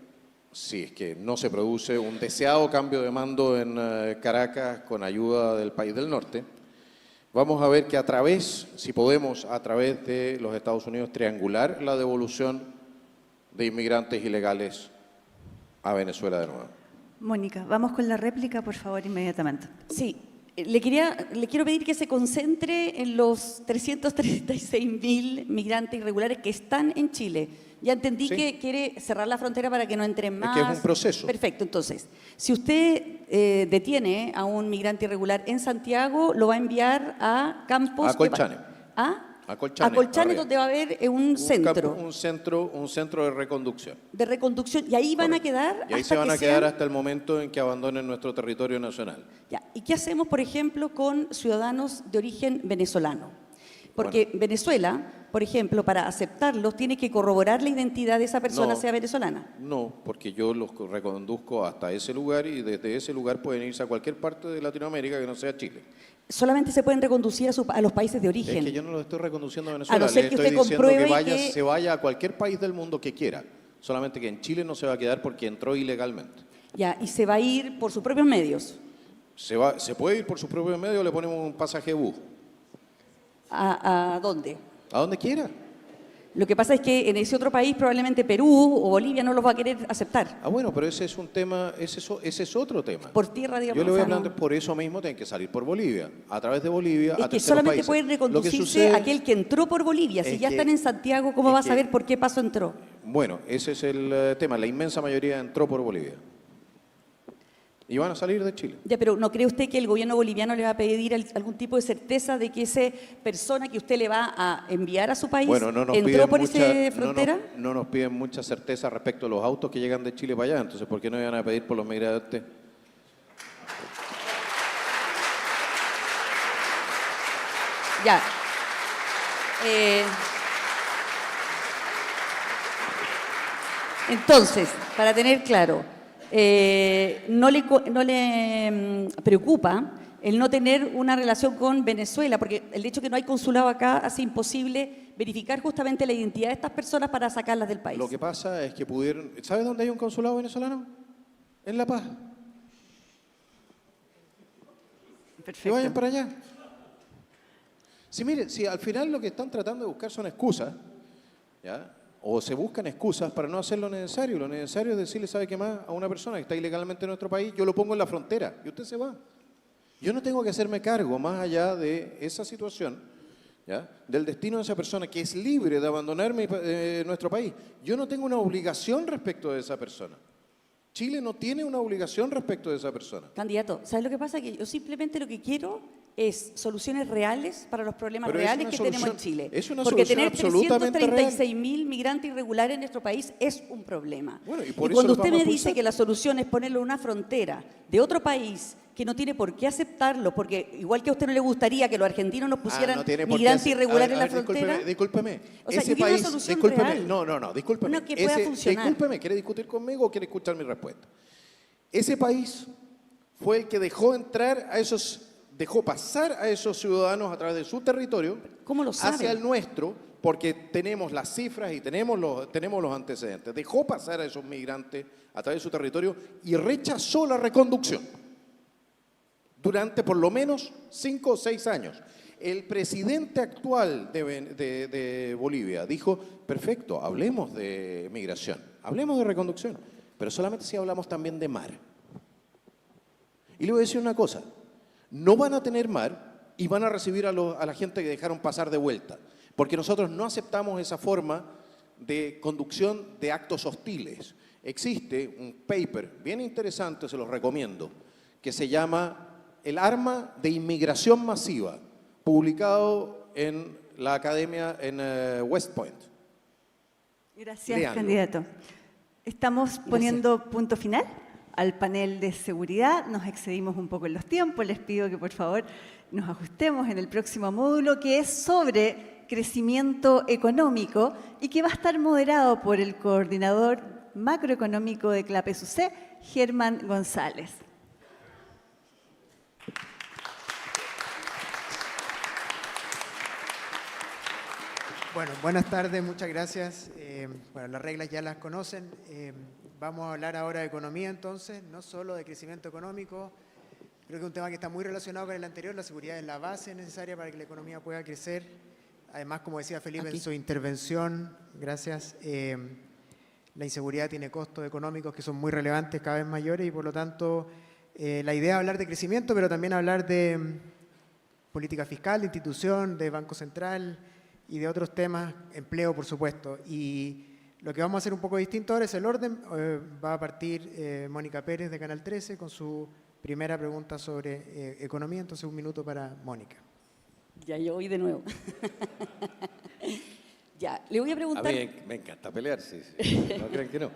si es que no se produce un deseado cambio de mando en Caracas con ayuda del país del norte, vamos a ver que si podemos a través de los Estados Unidos triangular la devolución de inmigrantes ilegales a Venezuela de nuevo. Mónica, vamos con la réplica, por favor, inmediatamente. Sí, le quiero pedir que se concentre en los 336.000 migrantes irregulares que están en Chile. Ya entendí Sí. que quiere cerrar la frontera para que no entren más. Es que es un proceso. Perfecto, entonces, si usted detiene a un migrante irregular en Santiago, lo va a enviar a campos... A Colchane. ¿A? A Colchane, arriba. donde va a haber un centro Un centro de reconducción. de reconducción. Y ahí van a quedar Y ahí hasta se van que a quedar sean- hasta el momento en que abandonen nuestro territorio nacional. Ya, ¿y qué hacemos, por ejemplo, con ciudadanos de origen venezolano? Porque Venezuela, por ejemplo, para aceptarlos, tiene que corroborar la identidad de esa persona No. sea venezolana. No, porque yo los reconduzco hasta ese lugar y desde ese lugar pueden irse a cualquier parte de Latinoamérica que no sea Chile. Solamente se pueden reconducir a los países de Es origen. que yo no los estoy reconduciendo a Venezuela, A no ser les que estoy usted diciendo que compruebe se vaya a cualquier país del mundo que quiera. Solamente que en Chile no se va a quedar porque entró ilegalmente. Ya, y se va a ir por sus propios medios. Se puede ir por sus propios medios, le ponemos un pasaje bus. ¿A dónde? A donde quiera. Lo que pasa es que en ese otro país, probablemente Perú o Bolivia, no los va a querer aceptar. Ah, bueno, pero ese es un tema, ese es otro tema. Por tierra, digamos. Yo le voy o a sea, no. plantear, por eso mismo tienen que salir por Bolivia, a través de Bolivia, a Es que terceros solamente países. puede Lo que reconducirse sucede- aquel que entró por Bolivia. Si es ya que- están en Santiago, ¿cómo es va a que- saber por qué paso entró? Bueno, ese es el tema. La inmensa mayoría entró por Bolivia. Y van a salir de Chile. Ya, pero ¿no cree usted que el gobierno boliviano le va a pedir algún tipo de certeza de que esa persona que usted le va a enviar a su país Bueno, no nos entró piden por mucha, esa frontera? no nos piden mucha certeza respecto a los autos que llegan de Chile para allá. Entonces, ¿por qué no iban a pedir por los migrantes? Ya. Entonces, para tener claro, no le preocupa el no tener una relación con Venezuela, porque el hecho de que no hay consulado acá hace imposible verificar justamente la identidad de estas personas para sacarlas del país. Lo que pasa es que pudieron... ¿Sabe dónde hay un consulado venezolano? En La Paz. Que Perfecto. vayan para allá. Si mire, si al final lo que están tratando de buscar son excusas, ¿ya? O se buscan excusas para no hacer lo necesario. Lo necesario es decirle, ¿sabe qué más? A una persona que está ilegalmente en nuestro país, yo lo pongo en la frontera y usted se va. Yo no tengo que hacerme cargo más allá de esa situación, ¿ya? Del destino de esa persona que es libre de abandonar nuestro país. Yo no tengo una obligación respecto de esa persona. Chile no tiene una obligación respecto de esa persona. Candidato, ¿sabes lo que pasa? Que yo simplemente lo que quiero es soluciones reales para los problemas Pero es reales una que tenemos en solución- Chile. es una Porque solución tener absolutamente real. 336.000 migrantes irregulares en nuestro país es un problema. Bueno, y por eso cuando los usted vamos me a dice impulsar. que la solución es ponerlo en una frontera de otro país que no tiene por qué aceptarlo, porque igual que a usted no le gustaría que los argentinos nos pusieran no tiene por qué migrantes hacer- irregulares en la a ver, frontera. Discúlpeme. O sea, Ese yo quiero una país, solución discúlpeme. real. No, discúlpeme. Una que pueda funcionar. Discúlpeme, ¿quiere discutir conmigo o quiere escuchar mi respuesta? Ese país fue el que dejó pasar a esos ciudadanos a través de su territorio ¿Cómo lo sabe? hacia el nuestro, porque tenemos las cifras y tenemos los antecedentes. Dejó pasar a esos migrantes a través de su territorio y rechazó la reconducción durante por lo menos 5 o 6 años. El presidente actual de Bolivia dijo, perfecto, hablemos de migración, hablemos de reconducción, pero solamente si hablamos también de mar. Y le voy a decir una cosa, no van a tener mar y van a recibir a la gente que dejaron pasar de vuelta, porque nosotros no aceptamos esa forma de conducción de actos hostiles. Existe un paper bien interesante, se los recomiendo, que se llama El arma de inmigración masiva, publicado en la academia en West Point. Gracias, Léanlo. candidato. Estamos poniendo punto final al panel de seguridad. Nos excedimos un poco en los tiempos. Les pido que, por favor, nos ajustemos en el próximo módulo, que es sobre crecimiento económico y que va a estar moderado por el coordinador macroeconómico de CLAPES-UC, Germán González. Bueno, buenas tardes, muchas gracias. Bueno, las reglas ya las conocen. Vamos a hablar ahora de economía entonces, no solo de crecimiento económico. Creo que es un tema que está muy relacionado con el anterior. La seguridad es la base necesaria para que la economía pueda crecer. Además, como decía Felipe en su intervención, gracias, la inseguridad tiene costos económicos que son muy relevantes, cada vez mayores, y por lo tanto la idea es hablar de crecimiento, pero también hablar de política fiscal, de institución, de Banco Central y de otros temas, empleo por supuesto. Y lo que vamos a hacer un poco distinto ahora es el orden. Va a partir Mónica Pérez de Canal 13 con su primera pregunta sobre economía, entonces un minuto para Mónica. Ya yo voy de nuevo. Ya, le voy a A preguntar... mí me encanta pelear, sí, sí. No crean que no.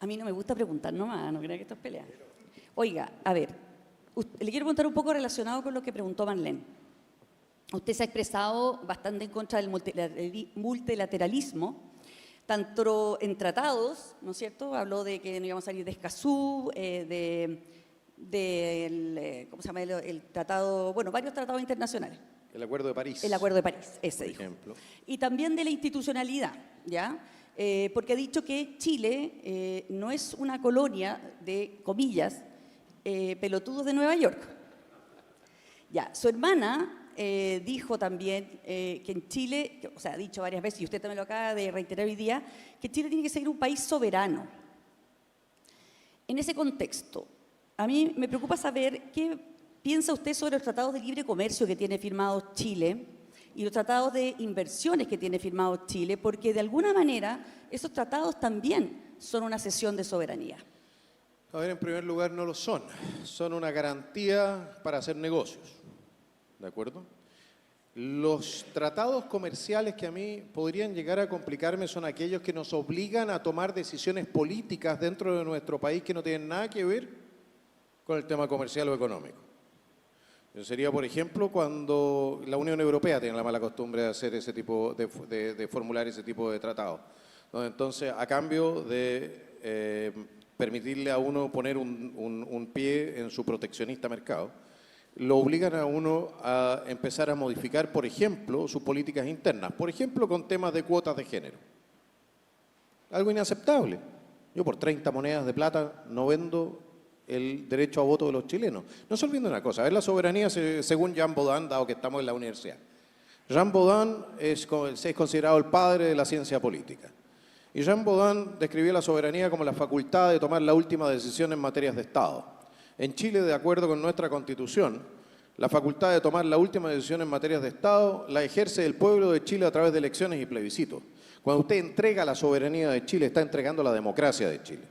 A mí no me gusta preguntar nomás, no crean que esto es pelea. Oiga, a ver, le quiero preguntar un poco relacionado con lo que preguntó Marlene. Usted se ha expresado bastante en contra del multilateralismo, tanto en tratados, ¿no es cierto? Habló de que no íbamos a salir de Escazú, ¿cómo se llama? El tratado, bueno, varios tratados internacionales. El Acuerdo de París. El Acuerdo de París, ese por dijo. ejemplo. Y también de la institucionalidad, ¿ya? Porque ha dicho que Chile no es una colonia de, comillas, pelotudos de Nueva York. Ya, su hermana dijo también que en Chile, o sea, ha dicho varias veces, y usted también lo acaba de reiterar hoy día, que Chile tiene que ser un país soberano. En ese contexto, a mí me preocupa saber qué piensa usted sobre los tratados de libre comercio que tiene firmados Chile y los tratados de inversiones que tiene firmados Chile, porque de alguna manera esos tratados también son una cesión de soberanía. A ver, en primer lugar, no lo son. Son una garantía para hacer negocios. ¿De acuerdo? Los tratados comerciales que a mí podrían llegar a complicarme son aquellos que nos obligan a tomar decisiones políticas dentro de nuestro país que no tienen nada que ver con el tema comercial o económico. Eso sería, por ejemplo, cuando la Unión Europea tiene la mala costumbre de hacer ese tipo de formular ese tipo de tratados. Donde entonces, a cambio de permitirle a uno poner un pie en su proteccionista mercado, lo obligan a uno a empezar a modificar, por ejemplo, sus políticas internas, por ejemplo, con temas de cuotas de género. Algo inaceptable. Yo por 30 monedas de plata no vendo el derecho a voto de los chilenos. No se olviden una cosa, a ver la soberanía según Jean Baudin, dado que estamos en la universidad. Jean Baudin es considerado el padre de la ciencia política. Y Jean Baudin describió la soberanía como la facultad de tomar la última decisión en materias de Estado. En Chile, de acuerdo con nuestra Constitución, la facultad de tomar la última decisión en materias de Estado la ejerce el pueblo de Chile a través de elecciones y plebiscitos. Cuando usted entrega la soberanía de Chile, está entregando la democracia de Chile.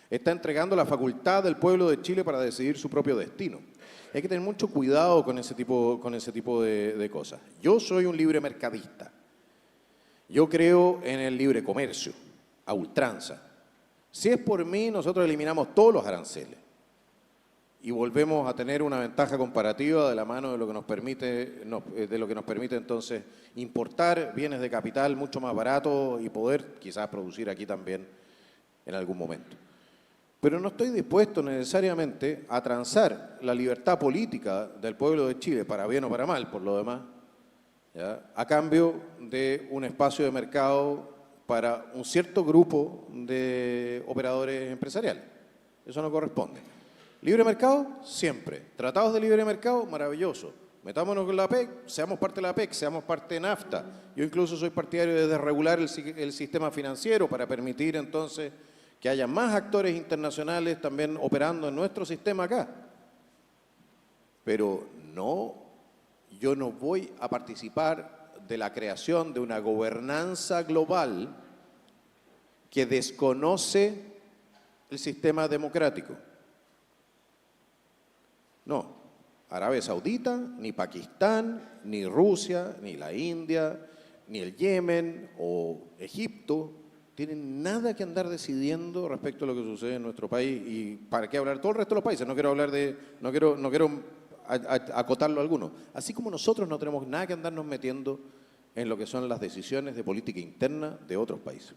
Está entregando la facultad del pueblo de Chile para decidir su propio destino. Hay que tener mucho cuidado con ese tipo de cosas. Yo soy un libre mercadista. Yo creo en el libre comercio, a ultranza. Si es por mí, nosotros eliminamos todos los aranceles y volvemos a tener una ventaja comparativa de la mano de lo que nos permite, entonces importar bienes de capital mucho más baratos y poder quizás producir aquí también en algún momento. Pero no estoy dispuesto necesariamente a transar la libertad política del pueblo de Chile, para bien o para mal, por lo demás, ¿ya?, a cambio de un espacio de mercado para un cierto grupo de operadores empresariales. Eso no corresponde. Libre mercado, siempre. Tratados de libre mercado, maravilloso. Metámonos con la APEC, seamos parte de la APEC, seamos parte de NAFTA. Yo incluso soy partidario de desregular el sistema financiero para permitir entonces que haya más actores internacionales también operando en nuestro sistema acá. Pero no, yo no voy a participar de la creación de una gobernanza global que desconoce el sistema democrático. No, Arabia Saudita, ni Pakistán, ni Rusia, ni la India, ni el Yemen o Egipto tienen nada que andar decidiendo respecto a lo que sucede en nuestro país. ¿Y para qué hablar todo el resto de los países? No quiero hablar de, no quiero acotarlo a alguno. Así como nosotros no tenemos nada que andarnos metiendo en lo que son las decisiones de política interna de otros países.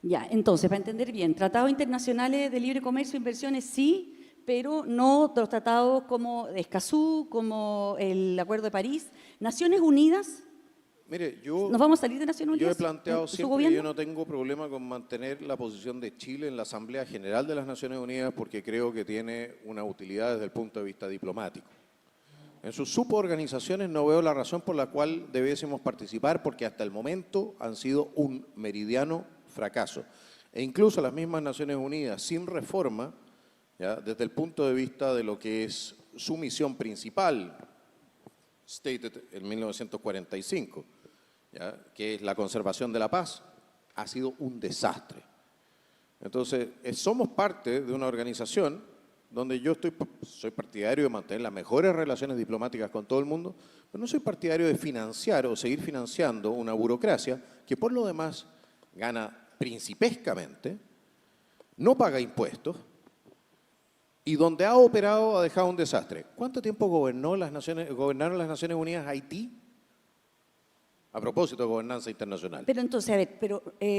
Ya, entonces, para entender bien, tratados internacionales de libre comercio e inversiones sí, pero no los tratados como de Escazú, como el Acuerdo de París. Naciones Unidas. Mire, ¿Nos vamos a salir de Naciones Unidas? Yo he planteado ¿Su siempre que gobierno? yo no tengo problema con mantener la posición de Chile en la Asamblea General de las Naciones Unidas porque creo que tiene una utilidad desde el punto de vista diplomático. En sus suborganizaciones no veo la razón por la cual debiésemos participar porque hasta el momento han sido un meridiano fracaso. E incluso las mismas Naciones Unidas, sin reforma, ¿ya?, desde el punto de vista de lo que es su misión principal, stated en 1945, ¿ya?, que es la conservación de la paz, ha sido un desastre. Entonces, somos parte de una organización donde yo soy partidario de mantener las mejores relaciones diplomáticas con todo el mundo, pero no soy partidario de financiar o seguir financiando una burocracia que por lo demás gana principescamente, no paga impuestos y donde ha operado ha dejado un desastre. ¿Cuánto tiempo gobernaron las Naciones Unidas Haití? A propósito de gobernanza internacional. Pero entonces, a ver,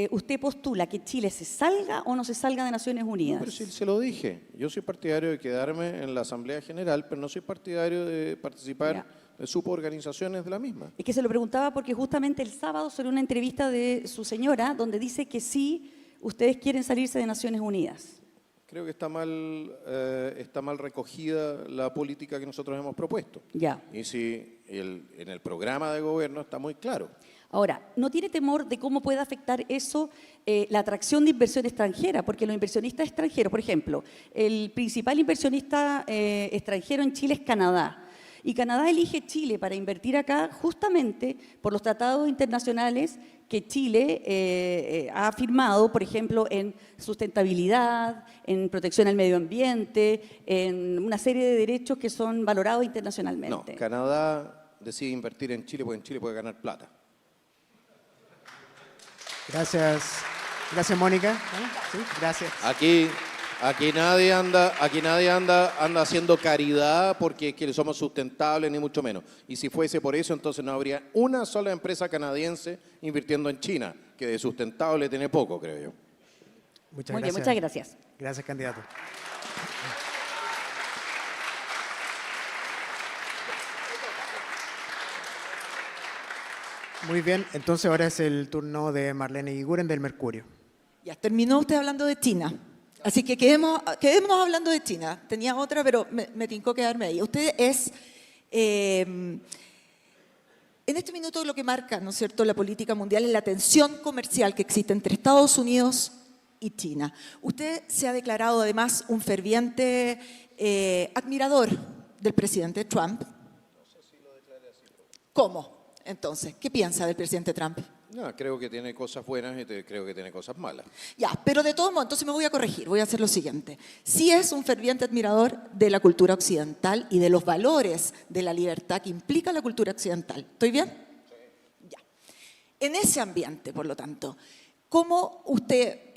¿usted postula que Chile se salga o no se salga de Naciones Unidas? No, pero sí se lo dije. Yo soy partidario de quedarme en la Asamblea General, pero no soy partidario de participar de suborganizaciones de la misma. Es que se lo preguntaba porque justamente el sábado salió una entrevista de su señora donde dice que sí, ustedes quieren salirse de Naciones Unidas. Creo que está mal recogida la política que nosotros hemos propuesto. Ya. Y si en el programa de gobierno está muy claro. Ahora, ¿no tiene temor de cómo puede afectar eso la atracción de inversión extranjera? Porque los inversionistas extranjeros, por ejemplo, el principal inversionista extranjero en Chile es Canadá. Y Canadá elige Chile para invertir acá justamente por los tratados internacionales que Chile ha firmado, por ejemplo, en sustentabilidad, en protección al medio ambiente, en una serie de derechos que son valorados internacionalmente. No, Canadá decide invertir en Chile porque en Chile puede ganar plata. Gracias. Gracias, Mónica. Sí, gracias. Aquí nadie anda haciendo caridad porque que somos sustentables, ni mucho menos. Y si fuese por eso, entonces no habría una sola empresa canadiense invirtiendo en China, que de sustentable tiene poco, creo yo. Muchas Muy bien, gracias. muchas gracias. Gracias, candidato. Muy bien, entonces ahora es el turno de Marlene Iguren del Mercurio. Ya terminó usted hablando de China. Así que quedémonos hablando de China. Tenía otra, pero me tincó quedarme ahí. Usted es, en este minuto lo que marca, ¿no es cierto?, la política mundial es la tensión comercial que existe entre Estados Unidos y China. Usted se ha declarado además un ferviente admirador del presidente Trump. No sé si lo declaré así. ¿Cómo? Entonces, ¿qué piensa del presidente Trump? No, creo que tiene cosas buenas y creo que tiene cosas malas. Ya, pero de todos modos, entonces me voy a corregir, voy a hacer lo siguiente. Sí es un ferviente admirador de la cultura occidental y de los valores de la libertad que implica la cultura occidental. ¿Estoy bien? Sí. Ya. En ese ambiente, por lo tanto, ¿cómo usted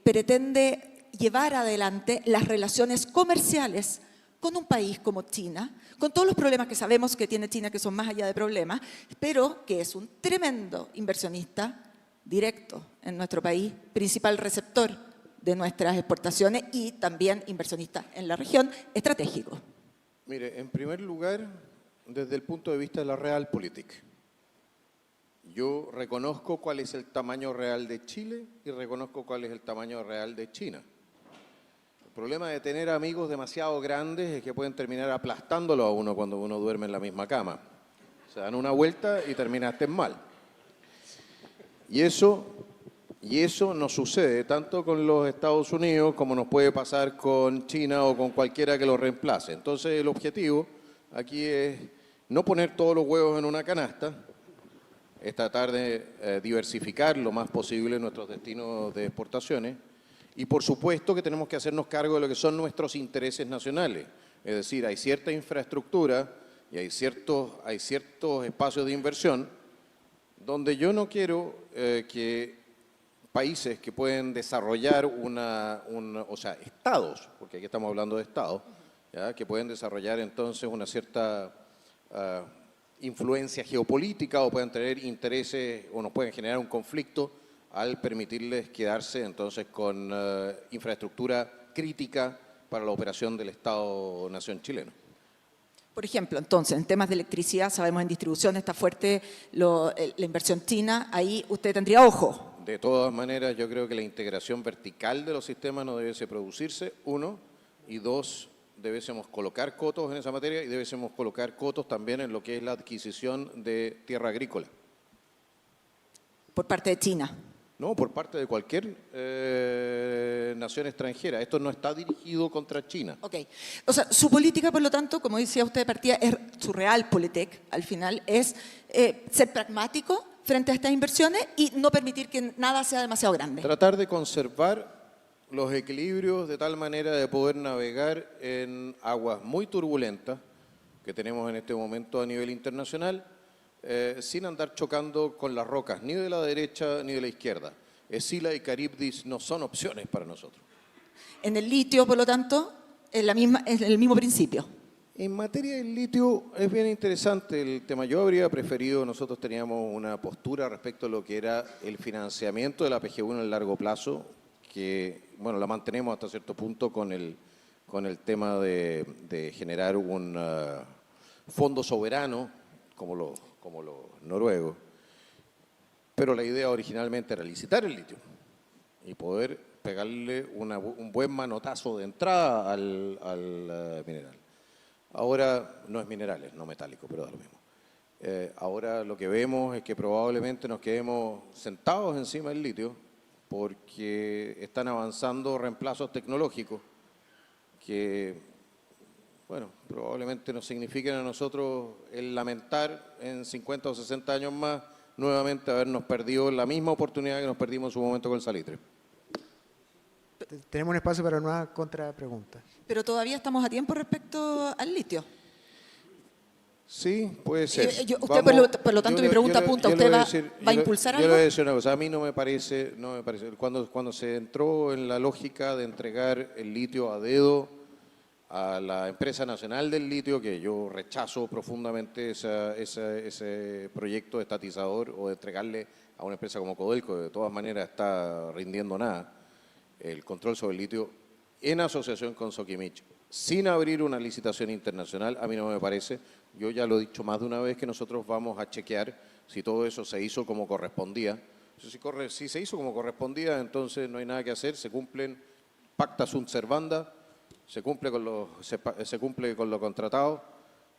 pretende llevar adelante las relaciones comerciales con un país como China, con todos los problemas que sabemos que tiene China, que son más allá de problemas, pero que es un tremendo inversionista directo en nuestro país, principal receptor de nuestras exportaciones y también inversionista en la región, estratégico? Mire, en primer lugar, desde el punto de vista de la realpolitik, yo reconozco cuál es el tamaño real de Chile y reconozco cuál es el tamaño real de China. El problema de tener amigos demasiado grandes es que pueden terminar aplastándolo a uno cuando uno duerme en la misma cama. Se dan una vuelta y terminaste mal. Y eso no sucede tanto con los Estados Unidos como nos puede pasar con China o con cualquiera que lo reemplace. Entonces el objetivo aquí es no poner todos los huevos en una canasta, es tratar de diversificar lo más posible nuestros destinos de exportaciones. Y por supuesto que tenemos que hacernos cargo de lo que son nuestros intereses nacionales. Es decir, hay cierta infraestructura y hay ciertos espacios de inversión donde yo no quiero que países que pueden desarrollar o sea, estados, porque aquí estamos hablando de estados, ¿ya?, que pueden desarrollar entonces una cierta influencia geopolítica o pueden tener intereses o nos pueden generar un conflicto al permitirles quedarse entonces con infraestructura crítica para la operación del Estado-Nación chileno. Por ejemplo, entonces, en temas de electricidad, sabemos en distribución está fuerte la inversión china, ahí usted tendría ojo. De todas maneras, yo creo que la integración vertical de los sistemas no debiese producirse, uno, y dos, debiésemos colocar cotos en esa materia y debiésemos colocar cotos también en lo que es la adquisición de tierra agrícola. Por parte de China. No, por parte de cualquier nación extranjera. Esto no está dirigido contra China. Ok. O sea, su política, por lo tanto, como decía usted de partida, su realpolitik, al final, es ser pragmático frente a estas inversiones y no permitir que nada sea demasiado grande. Tratar de conservar los equilibrios de tal manera de poder navegar en aguas muy turbulentas que tenemos en este momento a nivel internacional, sin andar chocando con las rocas, ni de la derecha ni de la izquierda. Escila y Caribdis no son opciones para nosotros. En el litio, por lo tanto, es el mismo principio. En materia del litio es bien interesante el tema. Yo habría preferido, nosotros teníamos una postura respecto a lo que era el financiamiento de la PGU en el largo plazo, que, bueno, la mantenemos hasta cierto punto con el tema de generar un fondo soberano, como los noruegos. Pero la idea originalmente era licitar el litio y poder pegarle un buen manotazo de entrada al mineral. Ahora no es mineral, es no metálico, pero da lo mismo. Ahora lo que vemos es que probablemente nos quedemos sentados encima del litio porque están avanzando reemplazos tecnológicos que, bueno, probablemente nos signifiquen a nosotros el lamentar en 50 o 60 años más nuevamente habernos perdido la misma oportunidad que nos perdimos en su momento con el salitre. Tenemos un espacio para una contrapregunta. Pero todavía estamos a tiempo respecto al litio. Sí, puede ser. Usted, por lo tanto, mi pregunta apunta, ¿usted va a impulsar algo? Yo le voy a decir una cosa, a mí no me parece, cuando se entró en la lógica de entregar el litio a dedo a la empresa nacional del litio, que yo rechazo profundamente ese proyecto estatizador o de entregarle a una empresa como Codelco, que de todas maneras está rindiendo nada, el control sobre el litio, en asociación con Sokimich, sin abrir una licitación internacional, a mí no me parece. Yo ya lo he dicho más de una vez que nosotros vamos a chequear si todo eso se hizo como correspondía. Si se hizo como correspondía, entonces no hay nada que hacer, se cumplen pacta sunt servanda, se cumple con lo contratado,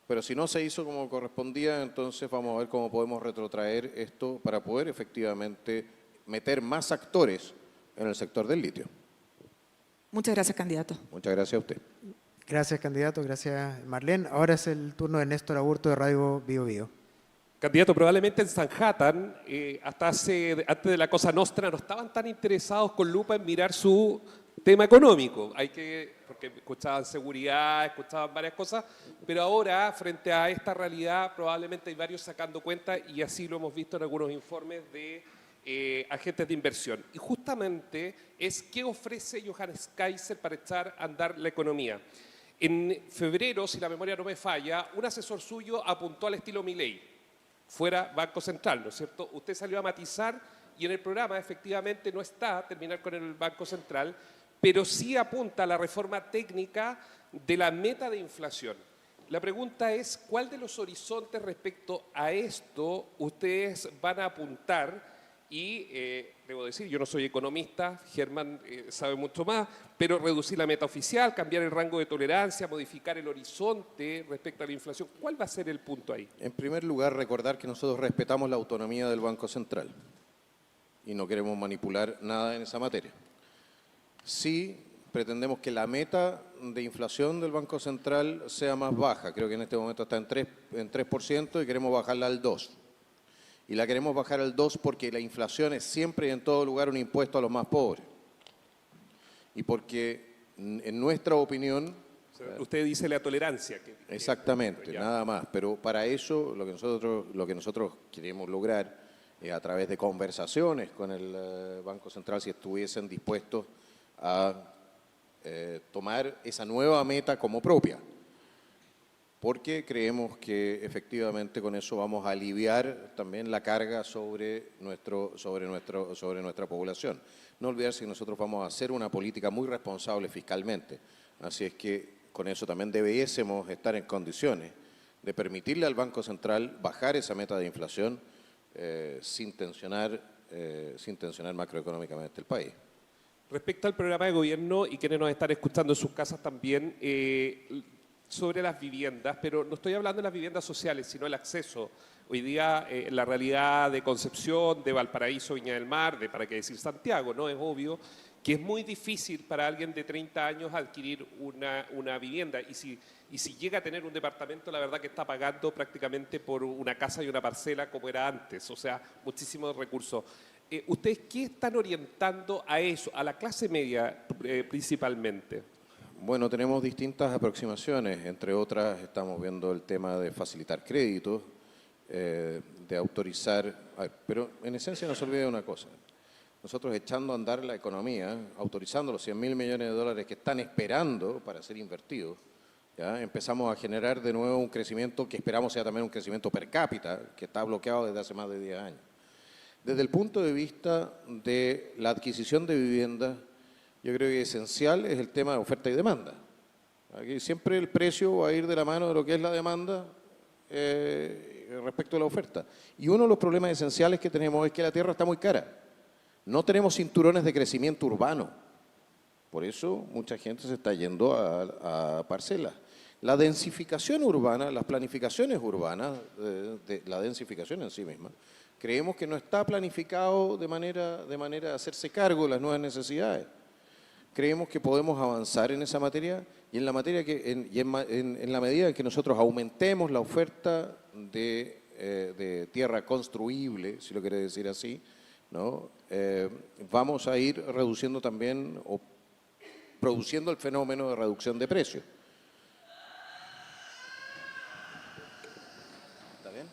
pero si no se hizo como correspondía, entonces vamos a ver cómo podemos retrotraer esto para poder efectivamente meter más actores en el sector del litio. Muchas gracias, candidato. Muchas gracias a usted. Gracias, candidato. Gracias, Marlene. Ahora es el turno de Néstor Aburto de Radio Bio Bio. Candidato, probablemente en Sanhattan, antes de la Cosa Nostra, no estaban tan interesados con lupa en mirar su tema económico. Porque escuchaban seguridad, escuchaban varias cosas, pero ahora, frente a esta realidad, probablemente hay varios sacando cuenta, y así lo hemos visto en algunos informes de agentes de inversión. Y justamente es qué ofrece Johannes Kaiser para echar a andar la economía. En febrero, si la memoria no me falla, un asesor suyo apuntó al estilo Milei, fuera Banco Central, ¿no es cierto? Usted salió a matizar y en el programa efectivamente no está terminar con el Banco Central, pero sí apunta a la reforma técnica de la meta de inflación. La pregunta es, ¿cuál de los horizontes respecto a esto ustedes van a apuntar? Y debo decir, yo no soy economista, Germán sabe mucho más, pero reducir la meta oficial, cambiar el rango de tolerancia, modificar el horizonte respecto a la inflación, ¿cuál va a ser el punto ahí? En primer lugar, recordar que nosotros respetamos la autonomía del Banco Central y no queremos manipular nada en esa materia. Sí pretendemos que la meta de inflación del Banco Central sea más baja, creo que en este momento está en 3% y queremos bajarla al 2%. Y la queremos bajar al 2% porque la inflación es siempre y en todo lugar un impuesto a los más pobres. Y porque, en nuestra opinión... O sea, usted dice la tolerancia. Exactamente, nada más. Pero para eso lo que nosotros queremos lograr a través de conversaciones con el Banco Central, si estuviesen dispuestos a tomar esa nueva meta como propia. Porque creemos que efectivamente con eso vamos a aliviar también la carga sobre nuestra población. No olvidarse que nosotros vamos a hacer una política muy responsable fiscalmente, así es que con eso también debiésemos estar en condiciones de permitirle al Banco Central bajar esa meta de inflación sin tensionar macroeconómicamente el país. Respecto al programa de gobierno y quienes nos están escuchando en sus casas también, sobre las viviendas, pero no estoy hablando de las viviendas sociales, sino el acceso. Hoy día la realidad de Concepción, de Valparaíso, Viña del Mar, de para qué decir Santiago, ¿no? Es obvio que es muy difícil para alguien de 30 años adquirir una vivienda y si llega a tener un departamento, la verdad que está pagando prácticamente por una casa y una parcela como era antes, o sea, muchísimos recursos. ¿Ustedes qué están orientando a eso, a la clase media principalmente? Bueno, tenemos distintas aproximaciones, entre otras estamos viendo el tema de facilitar créditos, de autorizar, pero en esencia no se olvide una cosa, nosotros echando a andar la economía, autorizando los 100.000 millones de dólares que están esperando para ser invertidos, ¿ya? Empezamos a generar de nuevo un crecimiento que esperamos sea también un crecimiento per cápita, que está bloqueado desde hace más de 10 años. Desde el punto de vista de la adquisición de viviendas, yo creo que esencial es el tema de oferta y demanda. Aquí siempre el precio va a ir de la mano de lo que es la demanda respecto a la oferta. Y uno de los problemas esenciales que tenemos es que la tierra está muy cara. No tenemos cinturones de crecimiento urbano. Por eso mucha gente se está yendo a parcelas. La densificación urbana, las planificaciones urbanas, la densificación en sí misma, creemos que no está planificado de manera de hacerse cargo de las nuevas necesidades. Creemos que podemos avanzar en esa materia y en la materia en la medida en que nosotros aumentemos la oferta de tierra construible, si lo quiere decir así, ¿no? Vamos a ir reduciendo también o produciendo el fenómeno de reducción de precios. ¿Está bien?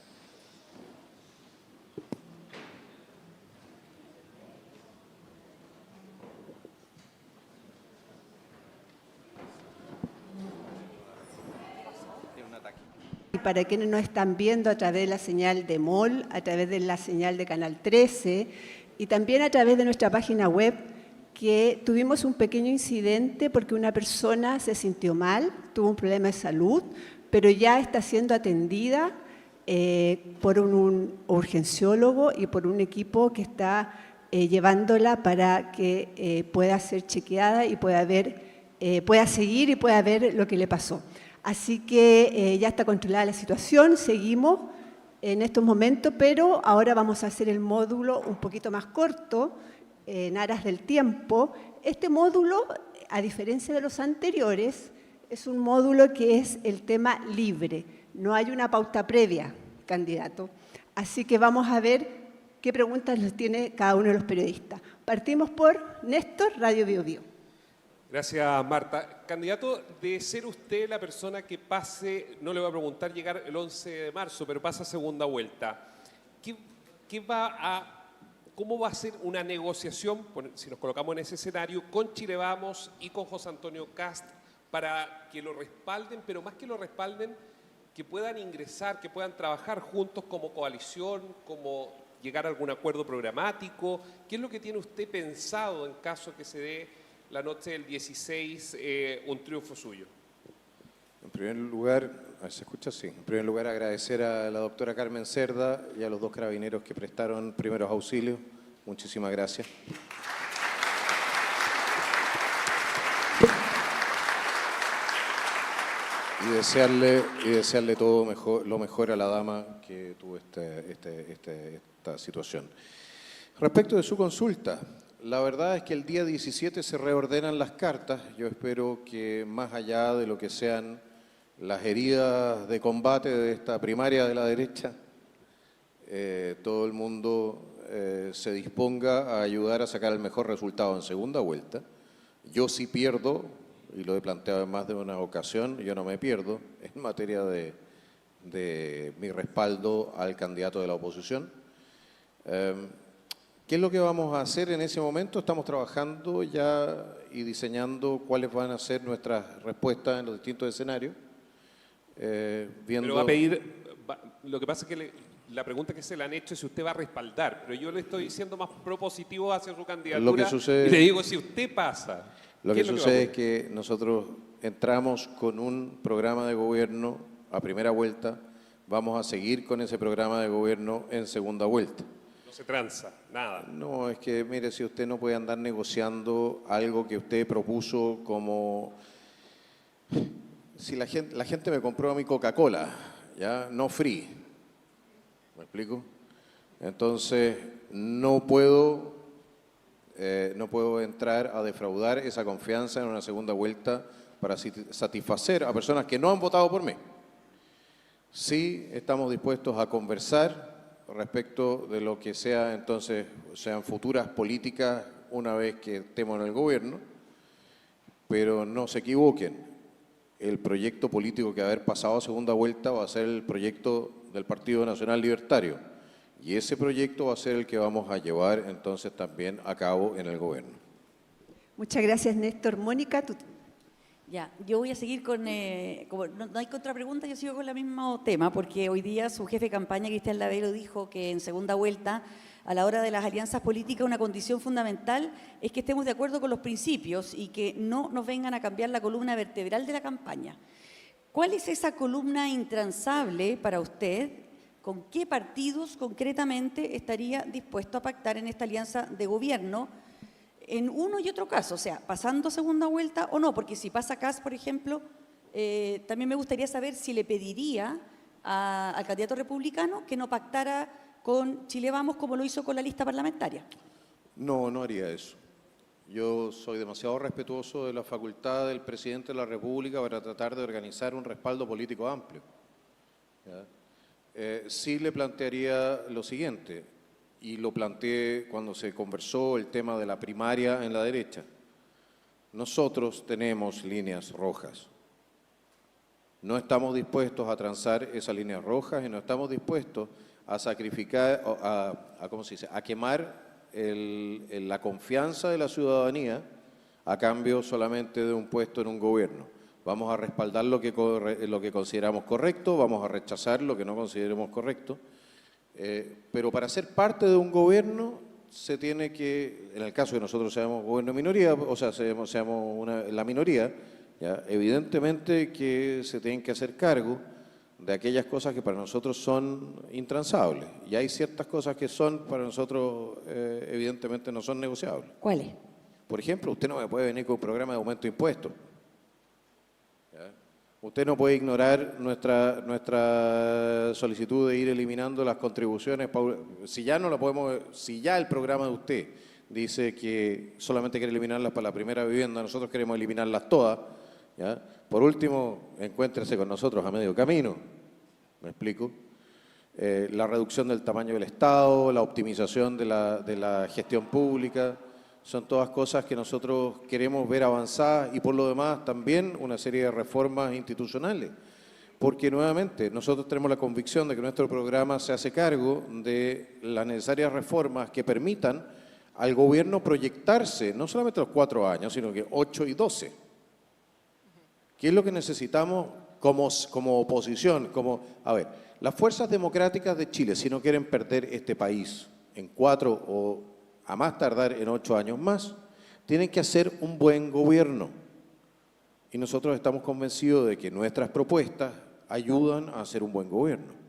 Y para quienes nos están viendo a través de la señal de MOL, a través de la señal de Canal 13 y también a través de nuestra página web, que tuvimos un pequeño incidente porque una persona se sintió mal, tuvo un problema de salud, pero ya está siendo atendida por un urgenciólogo y por un equipo que está llevándola para que pueda ser chequeada y pueda seguir y pueda ver lo que le pasó. Así que ya está controlada la situación, seguimos en estos momentos, pero ahora vamos a hacer el módulo un poquito más corto, en aras del tiempo. Este módulo, a diferencia de los anteriores, es un módulo que es el tema libre. No hay una pauta previa, candidato. Así que vamos a ver qué preguntas les tiene cada uno de los periodistas. Partimos por Néstor, Radio Bio Bio. Gracias, Marta. Candidato, de ser usted la persona que pase, no le voy a preguntar llegar el 11 de marzo, pero pasa segunda vuelta, ¿cómo va a ser una negociación, si nos colocamos en ese escenario, con Chile Vamos y con José Antonio Kast para que lo respalden, pero más que lo respalden, que puedan ingresar, que puedan trabajar juntos como coalición, como llegar a algún acuerdo programático? ¿Qué es lo que tiene usted pensado en caso que se dé la noche del 16 un triunfo suyo? En primer lugar, ¿se escucha? Sí. En primer lugar, agradecer a la doctora Carmen Cerda y a los 2 carabineros que prestaron primeros auxilios. Muchísimas gracias. Y desearle todo lo mejor a la dama que tuvo esta situación. Respecto de su consulta, la verdad es que el día 17 se reordenan las cartas. Yo espero que más allá de lo que sean las heridas de combate de esta primaria de la derecha, todo el mundo se disponga a ayudar a sacar el mejor resultado en segunda vuelta. Yo sí pierdo, y lo he planteado en más de una ocasión, yo no me pierdo en materia de mi respaldo al candidato de la oposición. ¿Qué es lo que vamos a hacer en ese momento? Estamos trabajando ya y diseñando cuáles van a ser nuestras respuestas en los distintos escenarios. Pero va a pedir, lo que pasa es que la pregunta que se le han hecho es si usted va a respaldar, pero yo le estoy diciendo más propositivo hacia su candidatura y le digo si usted pasa. Lo que sucede es que nosotros entramos con un programa de gobierno a primera vuelta, vamos a seguir con ese programa de gobierno en segunda vuelta. No se tranza, nada. No, es que, mire, si usted no puede andar negociando algo que usted propuso como... Si la gente me compró a mi Coca-Cola, ¿ya? No free. ¿Me explico? Entonces, no puedo entrar a defraudar esa confianza en una segunda vuelta para satisfacer a personas que no han votado por mí. Sí, estamos dispuestos a conversar, respecto de lo que sea entonces, sean futuras políticas una vez que estemos en el gobierno, pero no se equivoquen, el proyecto político que va a haber pasado a segunda vuelta va a ser el proyecto del Partido Nacional Libertario, y ese proyecto va a ser el que vamos a llevar entonces también a cabo en el gobierno. Muchas gracias, Néstor. Mónica, tú. Ya, yo voy a seguir con, como no hay contrapregunta, yo sigo con el mismo tema, porque hoy día su jefe de campaña, Cristian Lavero, dijo que en segunda vuelta, a la hora de las alianzas políticas, una condición fundamental es que estemos de acuerdo con los principios y que no nos vengan a cambiar la columna vertebral de la campaña. ¿Cuál es esa columna intransable para usted? ¿Con qué partidos concretamente estaría dispuesto a pactar en esta alianza de gobierno en uno y otro caso? O sea, pasando segunda vuelta o no, porque si pasa Kast, por ejemplo, también me gustaría saber si le pediría al candidato republicano que no pactara con Chile Vamos como lo hizo con la lista parlamentaria. No, no haría eso. Yo soy demasiado respetuoso de la facultad del presidente de la República para tratar de organizar un respaldo político amplio. ¿Ya? Sí le plantearía lo siguiente, y lo planteé cuando se conversó el tema de la primaria en la derecha. Nosotros tenemos líneas rojas. No estamos dispuestos a transar esas líneas rojas y no estamos dispuestos a sacrificar, ¿cómo se dice?, a quemar la confianza de la ciudadanía a cambio solamente de un puesto en un gobierno. Vamos a respaldar lo que consideramos correcto, vamos a rechazar lo que no consideremos correcto. Pero para ser parte de un gobierno se tiene que, en el caso de que nosotros seamos gobierno de minoría, o sea, seamos la minoría, ¿ya? Evidentemente que se tienen que hacer cargo de aquellas cosas que para nosotros son intransables. Y hay ciertas cosas que son para nosotros, evidentemente, no son negociables. ¿Cuáles? Por ejemplo, usted no me puede venir con un programa de aumento de impuestos. ¿Ya? Usted no puede ignorar nuestra solicitud de ir eliminando las contribuciones. Si ya el programa de usted dice que solamente quiere eliminarlas para la primera vivienda, nosotros queremos eliminarlas todas, ¿ya? Por último, encuéntrese con nosotros a medio camino. ¿Me explico? La reducción del tamaño del Estado, la optimización de la gestión pública, son todas cosas que nosotros queremos ver avanzadas, y por lo demás también una serie de reformas institucionales. Porque nuevamente nosotros tenemos la convicción de que nuestro programa se hace cargo de las necesarias reformas que permitan al gobierno proyectarse, no solamente los 4 años, sino que 8 y 12. ¿Qué es lo que necesitamos como oposición? A ver, las fuerzas democráticas de Chile, si no quieren perder este país en 4 o a más tardar en 8 años más, tienen que hacer un buen gobierno. Y nosotros estamos convencidos de que nuestras propuestas ayudan a hacer un buen gobierno.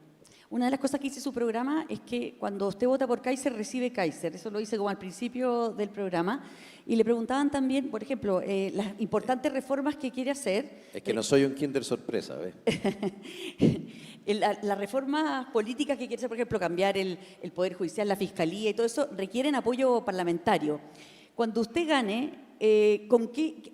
Una de las cosas que dice su programa es que cuando usted vota por Kaiser, recibe Kaiser. Eso lo dice como al principio del programa. Y le preguntaban también, por ejemplo, las importantes reformas que quiere hacer. Es que no soy un kinder sorpresa, ¿ves? Las reformas políticas que quiere hacer, por ejemplo, cambiar el Poder Judicial, la Fiscalía y todo eso, requieren apoyo parlamentario. Cuando usted gane, ¿con qué?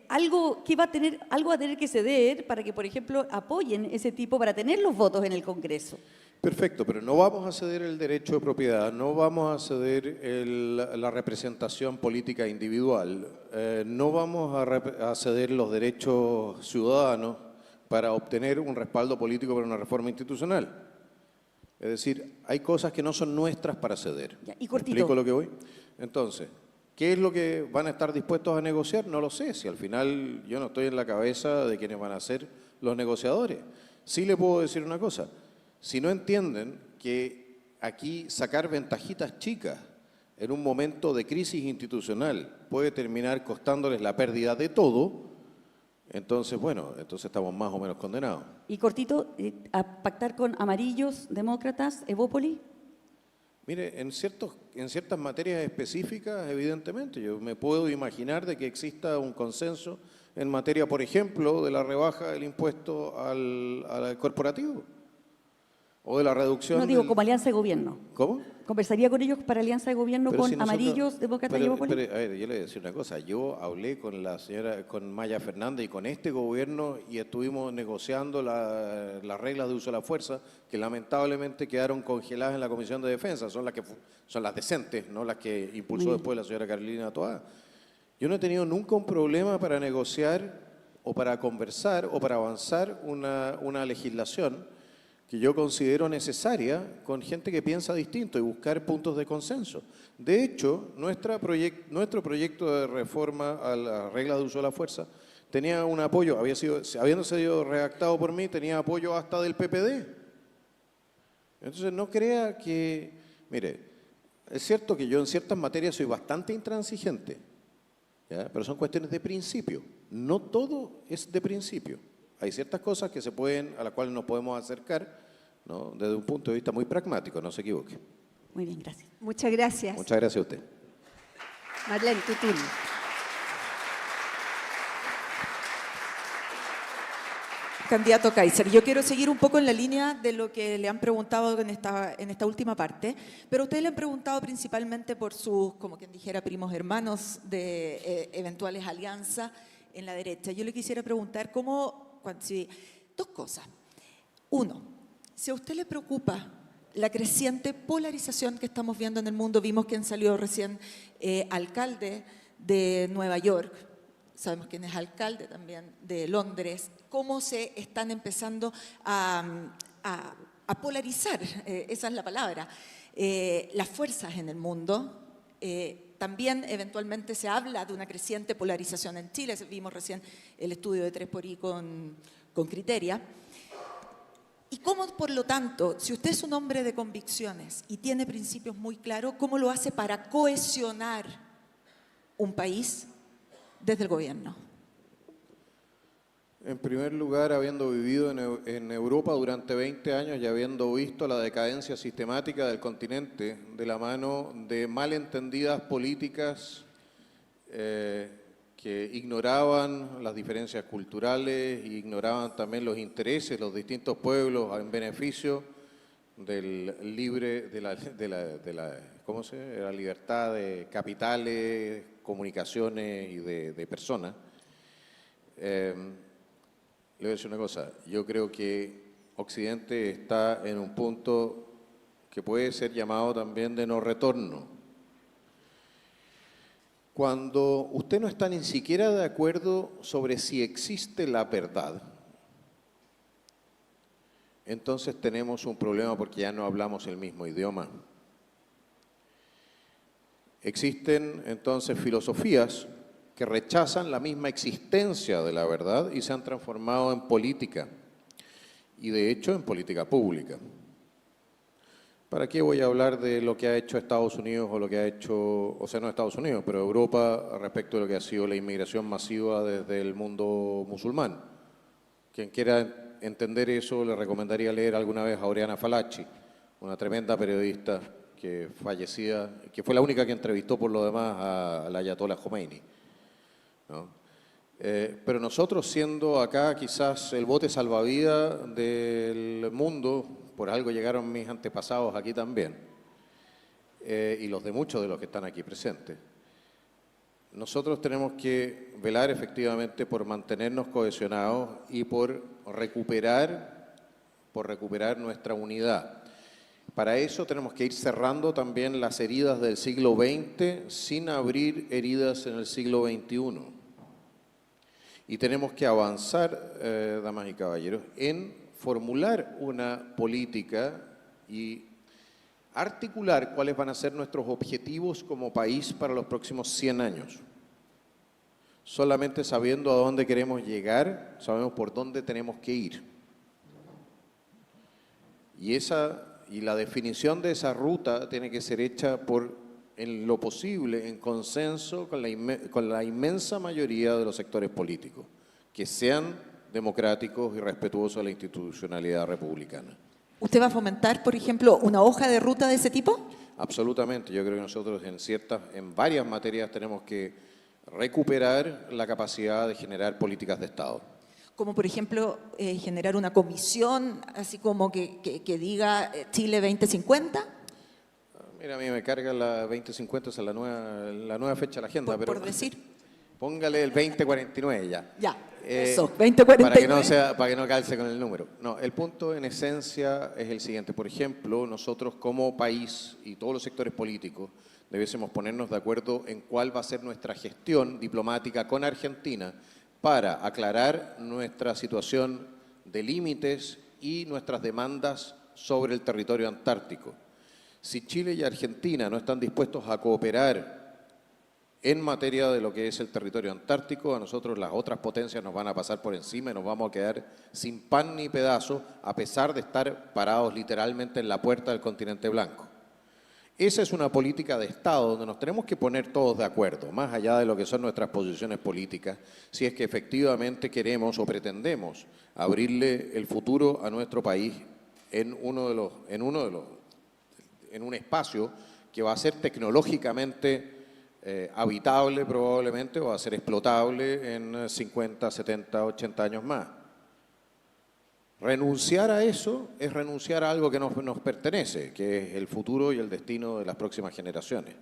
Algo va a tener que ceder para que, por ejemplo, apoyen ese tipo, para tener los votos en el Congreso. Perfecto, pero no vamos a ceder el derecho de propiedad, no vamos a ceder la representación política individual, no vamos a ceder los derechos ciudadanos para obtener un respaldo político para una reforma institucional. Es decir, hay cosas que no son nuestras para ceder. Ya, y ¿Me cortito. explico lo que voy? Entonces, ¿qué es lo que van a estar dispuestos a negociar? No lo sé, si al final yo no estoy en la cabeza de quienes van a ser los negociadores. Sí le puedo decir una cosa, si no entienden que aquí sacar ventajitas chicas en un momento de crisis institucional puede terminar costándoles la pérdida de todo, entonces, bueno, entonces estamos más o menos condenados. Y cortito, a pactar con amarillos, demócratas, Evópoli. Mire, en ciertas materias específicas, evidentemente, yo me puedo imaginar de que exista un consenso en materia, por ejemplo, de la rebaja del impuesto al corporativo o de la reducción. No digo como alianza de gobierno. ¿Cómo? ¿Conversaría con ellos para alianza de gobierno Pero con si nosotros- amarillos, demócratas y pero, Evópolis? pero, a ver, yo le voy a decir una cosa. Yo hablé con la señora, con Maya Fernández y con este gobierno y estuvimos negociando las reglas de uso de la fuerza que lamentablemente quedaron congeladas en la Comisión de Defensa. Son las decentes, no las que impulsó después la señora Carolina Toá. Yo no he tenido nunca un problema para negociar o para conversar o para avanzar una legislación que yo considero necesaria con gente que piensa distinto y buscar puntos de consenso. De hecho, nuestro proyecto de reforma a las reglas de uso de la fuerza tenía un apoyo, habiendo sido redactado por mí, tenía apoyo hasta del PPD. Entonces no crea que, mire, es cierto que yo en ciertas materias soy bastante intransigente, ¿ya? Pero son cuestiones de principio. No todo es de principio. Hay ciertas cosas que a las cuales nos podemos acercar, ¿no? Desde un punto de vista muy pragmático, no se equivoque. Muy bien, gracias. Muchas gracias. Muchas gracias a usted. Marlene, tu turno. Candidato Kaiser, yo quiero seguir un poco en la línea de lo que le han preguntado en esta última parte, pero ustedes le han preguntado principalmente por sus, como quien dijera, primos hermanos de eventuales alianzas en la derecha. Yo le quisiera preguntar dos cosas. Uno, si a usted le preocupa la creciente polarización que estamos viendo en el mundo, vimos quién salió recién alcalde de Nueva York, sabemos quién es alcalde también de Londres, cómo se están empezando a polarizar, esa es la palabra, las fuerzas en el mundo. También eventualmente se habla de una creciente polarización en Chile, vimos recién el estudio de 3xI con Criteria. Y cómo, por lo tanto, si usted es un hombre de convicciones y tiene principios muy claros, ¿cómo lo hace para cohesionar un país desde el gobierno? En primer lugar, habiendo vivido en Europa durante 20 años y habiendo visto la decadencia sistemática del continente de la mano de malentendidas políticas que ignoraban las diferencias culturales e ignoraban también los intereses de los distintos pueblos en beneficio del la libertad de capitales, comunicaciones y de personas. Le voy a decir una cosa, yo creo que Occidente está en un punto que puede ser llamado también de no retorno. Cuando usted no está ni siquiera de acuerdo sobre si existe la verdad, entonces tenemos un problema porque ya no hablamos el mismo idioma. Existen entonces filosofías que rechazan la misma existencia de la verdad y se han transformado en política, y de hecho en política pública. ¿Para qué voy a hablar de lo que ha hecho Estados Unidos o lo que ha hecho, o sea, no Estados Unidos, pero Europa respecto de lo que ha sido la inmigración masiva desde el mundo musulmán? Quien quiera entender eso, le recomendaría leer alguna vez a Oriana Fallaci, una tremenda periodista que fallecida, que fue la única que entrevistó por lo demás a la Ayatollah Khomeini, ¿no? Pero nosotros, siendo acá quizás el bote salvavidas del mundo, por algo llegaron mis antepasados aquí también, y los de muchos de los que están aquí presentes, nosotros tenemos que velar efectivamente por mantenernos cohesionados y por recuperar nuestra unidad. Para eso tenemos que ir cerrando también las heridas del siglo XX sin abrir heridas en el siglo XXI. Y tenemos que avanzar, damas y caballeros, en formular una política y articular cuáles van a ser nuestros objetivos como país para los próximos 100 años. Solamente sabiendo a dónde queremos llegar, sabemos por dónde tenemos que ir. Y la definición de esa ruta tiene que ser hecha en lo posible, en consenso con la inmensa mayoría de los sectores políticos, que sean democráticos y respetuosos de la institucionalidad republicana. ¿Usted va a fomentar, por ejemplo, una hoja de ruta de ese tipo? Absolutamente. Yo creo que nosotros en varias materias tenemos que recuperar la capacidad de generar políticas de Estado. Como, por ejemplo, generar una comisión, así como que diga Chile 2050. Mira, a mí me carga la 2050, esa es la nueva fecha de la agenda, pero Por decir, póngale el 2049 ya. ya, Eh, eso, 2049. Para que no calce con el número. No, el punto en esencia es el siguiente. Por ejemplo, nosotros como país y todos los sectores políticos debiésemos ponernos de acuerdo en cuál va a ser nuestra gestión diplomática con Argentina para aclarar nuestra situación de límites y nuestras demandas sobre el territorio antártico. Si Chile y Argentina no están dispuestos a cooperar en materia de lo que es el territorio antártico, a nosotros las otras potencias nos van a pasar por encima y nos vamos a quedar sin pan ni pedazo, a pesar de estar parados literalmente en la puerta del continente blanco. Esa es una política de Estado donde nos tenemos que poner todos de acuerdo, más allá de lo que son nuestras posiciones políticas, si es que efectivamente queremos o pretendemos abrirle el futuro a nuestro país en un espacio que va a ser tecnológicamente habitable probablemente o va a ser explotable en 50, 70, 80 años más. Renunciar a eso es renunciar a algo que nos pertenece, que es el futuro y el destino de las próximas generaciones.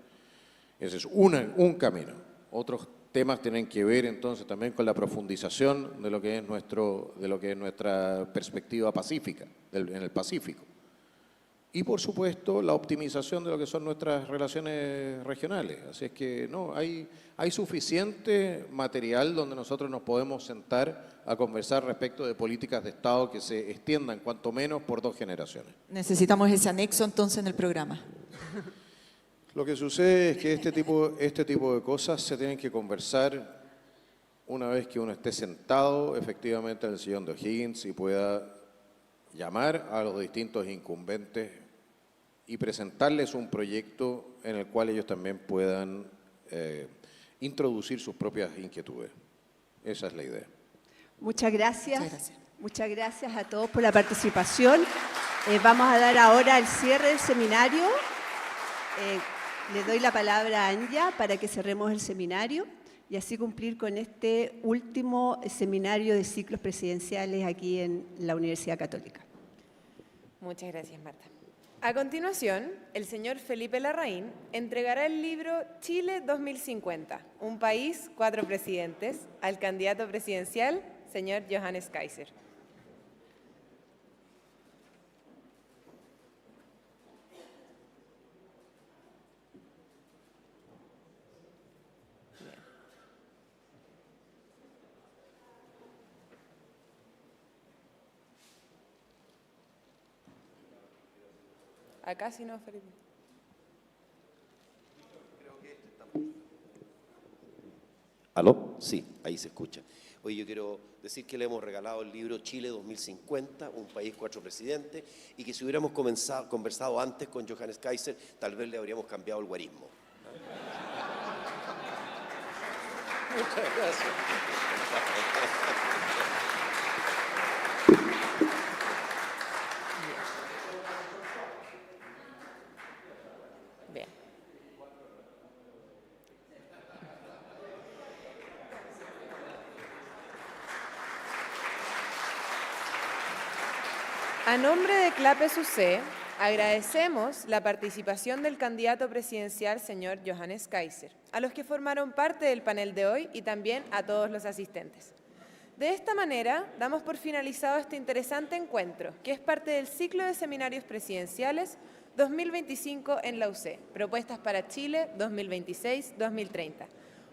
Ese es un camino. Otros temas tienen que ver entonces también con la profundización de lo que es nuestra perspectiva pacífica, en el Pacífico. Y, por supuesto, la optimización de lo que son nuestras relaciones regionales. Así es que no, hay suficiente material donde nosotros nos podemos sentar a conversar respecto de políticas de Estado que se extiendan, cuanto menos, por 2 generaciones. Necesitamos ese anexo entonces en el programa. Lo que sucede es que este tipo de cosas se tienen que conversar una vez que uno esté sentado efectivamente en el sillón de O'Higgins y pueda llamar a los distintos incumbentes y presentarles un proyecto en el cual ellos también puedan introducir sus propias inquietudes. Esa es la idea. Muchas gracias. Muchas gracias. Muchas gracias a todos por la participación. Vamos a dar ahora el cierre del seminario. Le doy la palabra a Anja para que cerremos el seminario y así cumplir con este último seminario de ciclos presidenciales aquí en la Universidad Católica. Muchas gracias, Marta. A continuación, el señor Felipe Larraín entregará el libro Chile 2050, un país, 4 presidentes, al candidato presidencial, señor Johannes Kaiser. Acá sí no, Felipe. ¿Aló? Sí, ahí se escucha. Oye, yo quiero decir que le hemos regalado el libro Chile 2050, un país, 4 presidentes, y que si hubiéramos conversado antes con Johannes Kaiser, tal vez le habríamos cambiado el guarismo. Muchas gracias. Bien. A nombre de CLAPES UC, agradecemos la participación del candidato presidencial, señor Johannes Kaiser, a los que formaron parte del panel de hoy y también a todos los asistentes. De esta manera, damos por finalizado este interesante encuentro, que es parte del ciclo de seminarios presidenciales 2025 en la UC, Propuestas para Chile 2026-2030.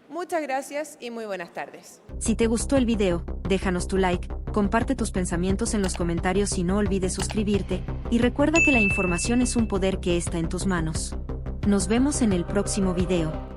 Muchas gracias y muy buenas tardes. Si te gustó el video, déjanos tu like, comparte tus pensamientos en los comentarios y no olvides suscribirte, y recuerda que la información es un poder que está en tus manos. Nos vemos en el próximo video.